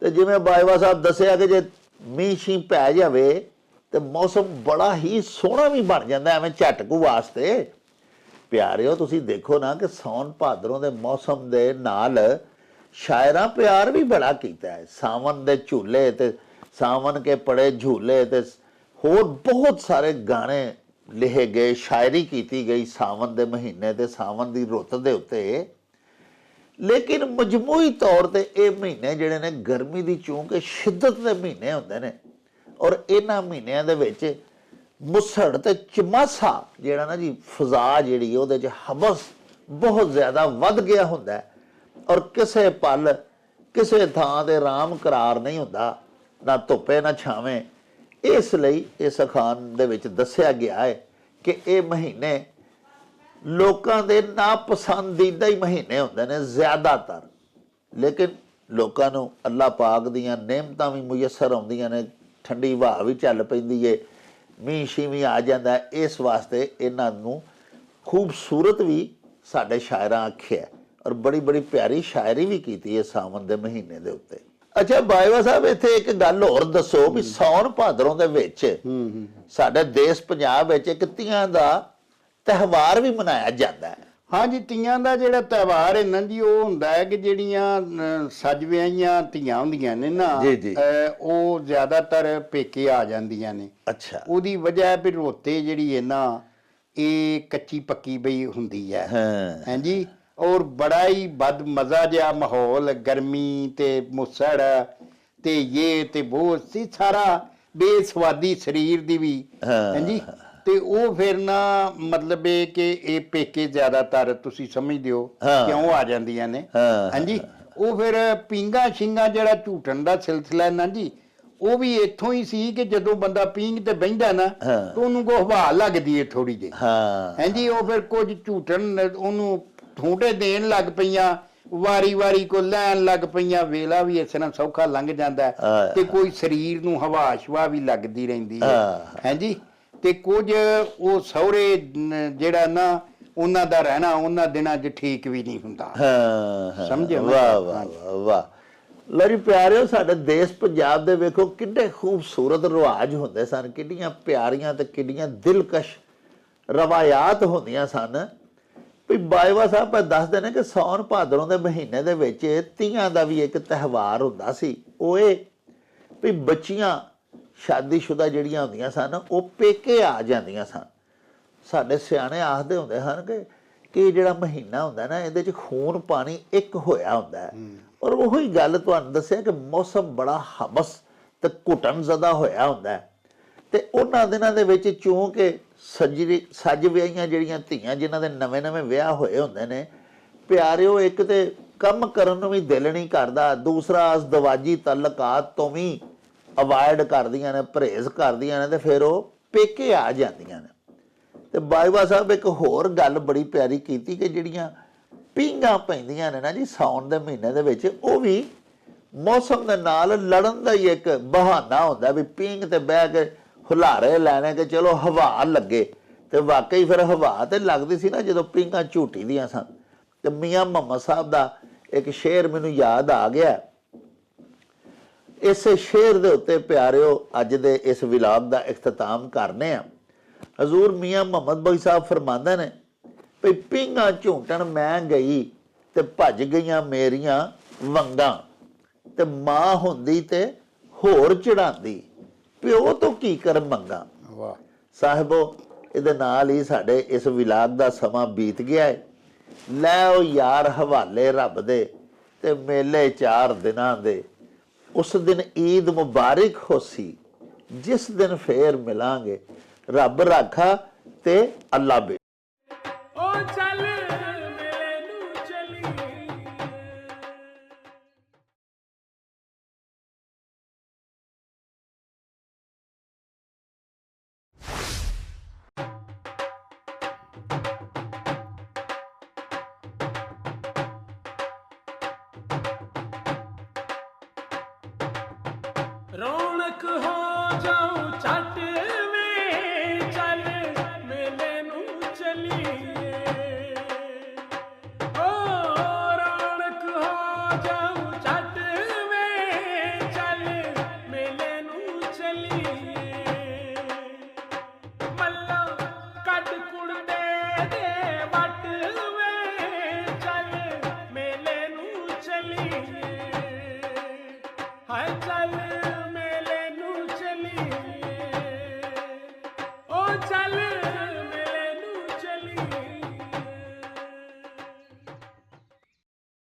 ਤੇ ਜਿਵੇਂ ਬਾਜਵਾ ਸਾਹਿਬ ਦੱਸਿਆ ਕਿ ਜੇ ਮੀਂਹ ਸ਼ੀਂਹ ਪੈ ਜਾਵੇ ਤੇ ਮੌਸਮ ਬੜਾ ਹੀ ਸੋਹਣਾ ਵੀ ਬਣ ਜਾਂਦਾ ਐਵੇਂ ਝਟਕੂ ਵਾਸਤੇ। ਪਿਆਰਿਓ, ਤੁਸੀਂ ਦੇਖੋ ਨਾ ਕਿ ਸੌਣ ਭਾਦਰੋਂ ਦੇ ਮੌਸਮ ਦੇ ਨਾਲ ਸ਼ਾਇਰਾਂ ਪਿਆਰ ਵੀ ਬੜਾ ਕੀਤਾ ਹੈ। ਸਾਵਨ ਦੇ ਝੂਲੇ ਤੇ ਸਾਵਨ ਕੇ ਪੜੇ ਝੂਲੇ ਤੇ ਹੋਰ ਬਹੁਤ ਸਾਰੇ ਗਾਣੇ ਲਿਖੇ ਗਏ, ਸ਼ਾਇਰੀ ਕੀਤੀ ਗਈ ਸਾਵਨ ਦੇ ਮਹੀਨੇ ਤੇ ਸਾਵਨ ਦੀ ਰੁੱਤ ਦੇ ਉੱਤੇ। ਲੇਕਿਨ ਮਜਮੂਈ ਤੌਰ ਤੇ ਇਹ ਮਹੀਨੇ ਜਿਹੜੇ ਨੇ ਗਰਮੀ ਦੀ ਚੂੰਕਿ ਸ਼ਿੱਦਤ ਦੇ ਮਹੀਨੇ ਹੁੰਦੇ ਨੇ, ਔਰ ਇਹਨਾਂ ਮਹੀਨਿਆਂ ਦੇ ਵਿੱਚ ਮੁਸੜ ਤੇ ਚਮਾਸਾ ਜਿਹੜਾ ਨਾ ਜੀ ਫਜ਼ਾ ਜਿਹੜੀ ਉਹਦੇ 'ਚ ਹਬਸ ਬਹੁਤ ਜ਼ਿਆਦਾ ਵੱਧ ਗਿਆ ਹੁੰਦਾ ਹੈ, ਔਰ ਕਿਸੇ ਪਲ ਕਿਸੇ ਥਾਂ ਤੇ ਆਰਾਮ ਕਰਾਰ ਨਹੀਂ ਹੁੰਦਾ, ਨਾ ਧੁੱਪੇ ਨਾ ਛਾਵੇਂ। ਇਸ ਲਈ ਇਸ ਅਖਾਣ ਦੇ ਵਿੱਚ ਦੱਸਿਆ ਗਿਆ ਹੈ ਕਿ ਇਹ ਮਹੀਨੇ ਲੋਕਾਂ ਦੇ ਨਾਪਸੰਦੀਦਾ ਹੀ ਮਹੀਨੇ ਹੁੰਦੇ ਨੇ ਜ਼ਿਆਦਾਤਰ, ਲੇਕਿਨ ਲੋਕਾਂ ਨੂੰ ਅੱਲਾਹ ਪਾਕ ਦੀਆਂ ਨਿਅਮਤਾਂ ਵੀ ਮੁਯੱਸਰ ਆਉਂਦੀਆਂ ਨੇ, ਠੰਡੀ ਹਵਾ ਵੀ ਚੱਲ ਪੈਂਦੀ ਹੈ, ਮੀਂਹ ਸ਼ੀਂਹ ਵੀ ਆ ਜਾਂਦਾ, ਇਸ ਵਾਸਤੇ ਇਹਨਾਂ ਨੂੰ ਖੂਬਸੂਰਤ ਵੀ ਸਾਡੇ ਸ਼ਾਇਰਾਂ ਆਖਿਆ, ਔਰ ਬੜੀ ਬੜੀ ਪਿਆਰੀ ਸ਼ਾਇਰੀ ਵੀ ਕੀਤੀ ਹੈ ਸਾਵਨ ਦੇ ਮਹੀਨੇ ਦੇ ਉੱਤੇ। ਅੱਛਾ ਬਾਜਵਾ ਸਾਹਿਬ, ਇੱਥੇ ਇੱਕ ਗੱਲ ਹੋਰ ਦੱਸੋ ਵੀ ਸੌਣ ਭਾਦਰੋਂ ਦੇ ਵਿੱਚ ਸਾਡੇ ਦੇਸ਼ ਪੰਜਾਬ ਵਿੱਚ ਇੱਕ ਤੀਆਂ ਦਾ ਤਿਉਹਾਰ ਵੀ ਮਨਾਇਆ ਜਾਂਦਾ ਹੈ। ਹਾਂਜੀ, ਤੀਆਂ ਦਾ ਜਿਹੜਾ ਤਿਉਹਾਰ ਹੈ ਨਾ ਜੀ, ਉਹ ਹੁੰਦਾ ਹੈ ਕਿ ਜਿਹੜੀਆਂ ਸੱਜ ਵਿਆਹੀਆਂ ਧੀਆਂ ਹੁੰਦੀਆਂ ਨੇ ਨਾ, ਜੀ, ਜੀ। ਉਹ ਜ਼ਿਆਦਾਤਰ ਪੇਕੇ ਆ ਜਾਂਦੀਆਂ ਨੇ। ਅੱਛਾ। ਉਹਦੀ ਵਜ੍ਹਾ ਹੈ ਵੀ ਰੋਤੇ ਜਿਹੜੀ ਹੈ ਨਾ, ਇਹ ਕੱਚੀ ਪੱਕੀ ਬਈ ਹੁੰਦੀ ਹੈ। ਹਾਂ। ਹਾਂਜੀ, ਔਰ ਬੜਾ ਹੀ ਬਦ ਮਜ਼ਾ ਜਿਹਾ ਮਾਹੌਲ, ਗਰਮੀ ਤੇ ਮੁਸੜ ਤੇ ਇਹ ਤੇ ਉਹ ਸੀ, ਸਾਰਾ ਬੇਸਵਾਦੀ ਸਰੀਰ ਦੀ ਵੀ। ਹਾਂ। ਹਾਂਜੀ, ਤੇ ਉਹ ਫਿਰ ਨਾ ਮਤਲਬ ਇਹ ਕਿ ਇਹ ਪੇਕੇ ਜ਼ਿਆਦਾਤਰ ਤੁਸੀਂ ਸਮਝਦੇ ਹੋ ਹਾਂ। ਕਿਉਂ ਆ ਜਾਂਦੀਆਂ ਨੇ। ਹਾਂ। ਹਾਂਜੀ, ਉਹ ਫਿਰ ਪੀਂਘਾਂ ਛਿੰਗਾਂ ਜਿਹੜਾ ਝੂਟਣ ਦਾ ਸਿਲਸਿਲਾ ਨਾ ਜੀ, ਉਹ ਵੀ ਇੱਥੋਂ ਹੀ ਸੀ ਕਿ ਜਦੋਂ ਬੰਦਾ ਪੀਂਘ ਤੇ ਬਹਿੰਦਾ ਨਾ, ਹਾਂ। ਤਾਂ ਉਹਨੂੰ ਕੋ ਹਵਾ ਲੱਗਦੀ ਹੈ ਥੋੜੀ ਜਿਹੀ। ਹਾਂ। ਹਾਂਜੀ, ਉਹ ਫਿਰ ਕੁਝ ਝੂਟਣ ਉਹਨੂੰ ਠੂੰਟੇ ਦੇਣ ਲੱਗ ਪਈਆਂ, ਵਾਰੀ ਕੋ ਲੈਣ ਲੱਗ ਪਈਆਂ, ਵੇਲਾ ਵੀ ਇਸ ਤਰ੍ਹਾਂ ਸੌਖਾ ਲੰਘ ਜਾਂਦਾ ਹੈ। ਹਾਂ। ਤੇ ਕੋਈ ਸਰੀਰ ਨੂੰ ਹਵਾ ਸ਼ਵਾ ਵੀ ਲੱਗਦੀ ਰਹਿੰਦੀ ਹੈ। ਹਾਂ। ਹਾਂਜੀ, ਤੇ ਕੁਝ ਉਹ ਸਹੁਰੇ ਜਿਹੜਾ ਨਾ, ਉਹਨਾਂ ਦਾ ਰਹਿਣਾ ਉਹਨਾਂ ਦਿਨਾਂ 'ਚ ਠੀਕ ਵੀ ਨਹੀਂ ਹੁੰਦਾ। ਹਾਂ। ਸਮਝਿਓ ਨਾ? ਵਾਹ ਵਾਹ ਵਾਹ ਵਾਹ। ਲਓ ਜੀ ਪਿਆਰਿਓ, ਸਾਡੇ ਦੇਸ਼ ਪੰਜਾਬ ਦੇ ਵੇਖੋ ਕਿੰਨੇ ਖੂਬਸੂਰਤ ਰਿਵਾਜ ਹੁੰਦੇ ਸਨ, ਕਿੰਨੀਆਂ ਪਿਆਰੀਆਂ ਤੇ ਕਿੰਨੀਆਂ ਦਿਲਕਸ਼ ਰਵਾਇਤ ਹੁੰਦੀਆਂ ਸਨ। ਵੀ ਬਾਜਵਾ ਸਾਹਿਬ ਦੱਸਦੇ ਨੇ ਕਿ ਸਾਉਣ ਭਾਦਰੋਂ ਦੇ ਮਹੀਨੇ ਦੇ ਵਿੱਚ ਤੀਆਂ ਦਾ ਵੀ ਇੱਕ ਤਿਉਹਾਰ ਹੁੰਦਾ ਸੀ। ਉਹ ਇਹ ਵੀ ਬੱਚੀਆਂ ਸ਼ਾਦੀशुदा ਜਿਹੜੀਆਂ ਹੁੰਦੀਆਂ ਸਨ, ਉਹ ਪੇਕੇ ਆ ਜਾਂਦੀਆਂ ਸਨ। ਸਾਡੇ ਸਿਆਣੇ ਆਖਦੇ ਹੁੰਦੇ ਹਨ ਕਿ ਜਿਹੜਾ ਮਹੀਨਾ ਹੁੰਦਾ ਨਾ, ਇਹਦੇ 'ਚ ਖੂਨ ਪਾਣੀ ਇੱਕ ਹੋਇਆ ਹੁੰਦਾ ਹੈ। ਔਰ ਉਹੀ ਗੱਲ ਤੁਹਾਨੂੰ ਦੱਸਿਆ ਕਿ ਮੌਸਮ ਬੜਾ ਹਮਸ ਤੇ ਘੁਟਨ ਜ਼ਦਾ ਹੋਇਆ ਹੁੰਦਾ ਹੈ। ਤੇ ਉਹਨਾਂ ਦਿਨਾਂ ਦੇ ਵਿੱਚ ਚੂੰਕਿ ਸੱਜ ਵਿਆਹੀਆਂ ਜਿਹੜੀਆਂ ਧੀਆਂ, ਜਿਨ੍ਹਾਂ ਦੇ ਨਵੇਂ ਵਿਆਹ ਹੋਏ ਹੁੰਦੇ ਨੇ ਪਿਆਰਿਓ, ਇੱਕ ਤੇ ਕੰਮ ਕਰਨ ਨੂੰ ਵੀ ਦਿਲ ਨਹੀਂ ਕਰਦਾ, ਦੂਸਰਾ ਅਜ਼ਦਵਾਜੀ ਤਲਕਾਤ ਤੋਂ ਵੀ ਅਵਾਇਡ ਕਰਦੀਆਂ ਨੇ, ਪਰਹੇਜ਼ ਕਰਦੀਆਂ ਨੇ, ਤੇ ਫਿਰ ਉਹ ਪੇਕੇ ਆ ਜਾਂਦੀਆਂ ਨੇ। ਤੇ ਬਾਜਵਾ ਸਾਹਿਬ ਇੱਕ ਹੋਰ ਗੱਲ ਬੜੀ ਪਿਆਰੀ ਕੀਤੀ ਕਿ ਜਿਹੜੀਆਂ ਪੀਂਘਾਂ ਪੈਂਦੀਆਂ ਨੇ ਨਾ ਜੀ ਸਾਉਣ ਦੇ ਮਹੀਨੇ ਦੇ ਵਿੱਚ, ਉਹ ਵੀ ਮੌਸਮ ਦੇ ਨਾਲ ਲੜਨ ਦਾ ਹੀ ਇੱਕ ਬਹਾਨਾ ਹੁੰਦਾ ਵੀ ਪੀਂਘ ਤੇ ਬਹਿ ਕੇ ਹੁਲਾਰੇ ਲੈਣੇ ਕਿ ਚਲੋ ਹਵਾ ਲੱਗੇ। ਤੇ ਵਾਕਈ ਫਿਰ ਹਵਾ ਤੇ ਲੱਗਦੀ ਸੀ ਨਾ ਜਦੋਂ ਪੀਂਘਾਂ ਝੂਟੀ ਦੀਆਂ ਸਨ। ਤੇ ਮੀਆਂ ਮੁਹੰਮਦ ਸਾਹਿਬ ਦਾ ਇੱਕ ਸ਼ੇਰ ਮੈਨੂੰ ਯਾਦ ਆ ਗਿਆ। ਇਸੇ ਸ਼ੇਰ ਦੇ ਉੱਤੇ ਪਿਆਰਿਓ ਅੱਜ ਦੇ ਇਸ ਵਿਲਾਗ ਦਾ ਇਖਤਤਾਮ ਕਰਨੇ ਆ। ਹਜ਼ੂਰ ਮੀਆਂ ਮੁਹੰਮਦ ਬਖਸ਼ ਸਾਹਿਬ ਫਰਮਾਉਂਦੇ ਨੇ ਵੀ ਪੀਂਘਾਂ ਝੂਟਣ ਮੈਂ ਗਈ ਤੇ ਭੱਜ ਗਈਆਂ ਮੇਰੀਆਂ ਵੰਗਾਂ, ਤੇ ਮਾਂ ਹੁੰਦੀ ਤੇ ਹੋਰ ਚੜਾਉਂਦੀ, ਪਿਓ ਤੋਂ ਕੀ ਕਰ ਮੰਗਾ। ਵਾਹ ਸਾਹਿਬੋ, ਇਹਦੇ ਨਾਲ ਹੀ ਸਾਡੇ ਇਸ ਵਿਲਾਗ ਦਾ ਸਮਾਂ ਬੀਤ ਗਿਆ ਹੈ। ਲੈ ਉਹ ਯਾਰ ਹਵਾਲੇ ਰੱਬ ਦੇ, ਤੇ ਮੇਲੇ 4 ਦਿਨਾਂ ਦੇ। ਉਸ ਦਿਨ ਈਦ ਮੁਬਾਰਕ ਹੋਸੀ, ਜਿਸ ਦਿਨ ਫੇਰ ਮਿਲਾਂਗੇ। ਰੱਬ ਰਾਖਾ ਤੇ ਅੱਲਾ ਬੇ। ओ चल मेले नू चली रौनक हो जाऊं छट में चल मेले नू चलिए ओ रौनक हो जाऊं छट में चल मेले नू चलिए मल्ला कट कुड़ दे वट में चल मेले नू चलिए हाय चल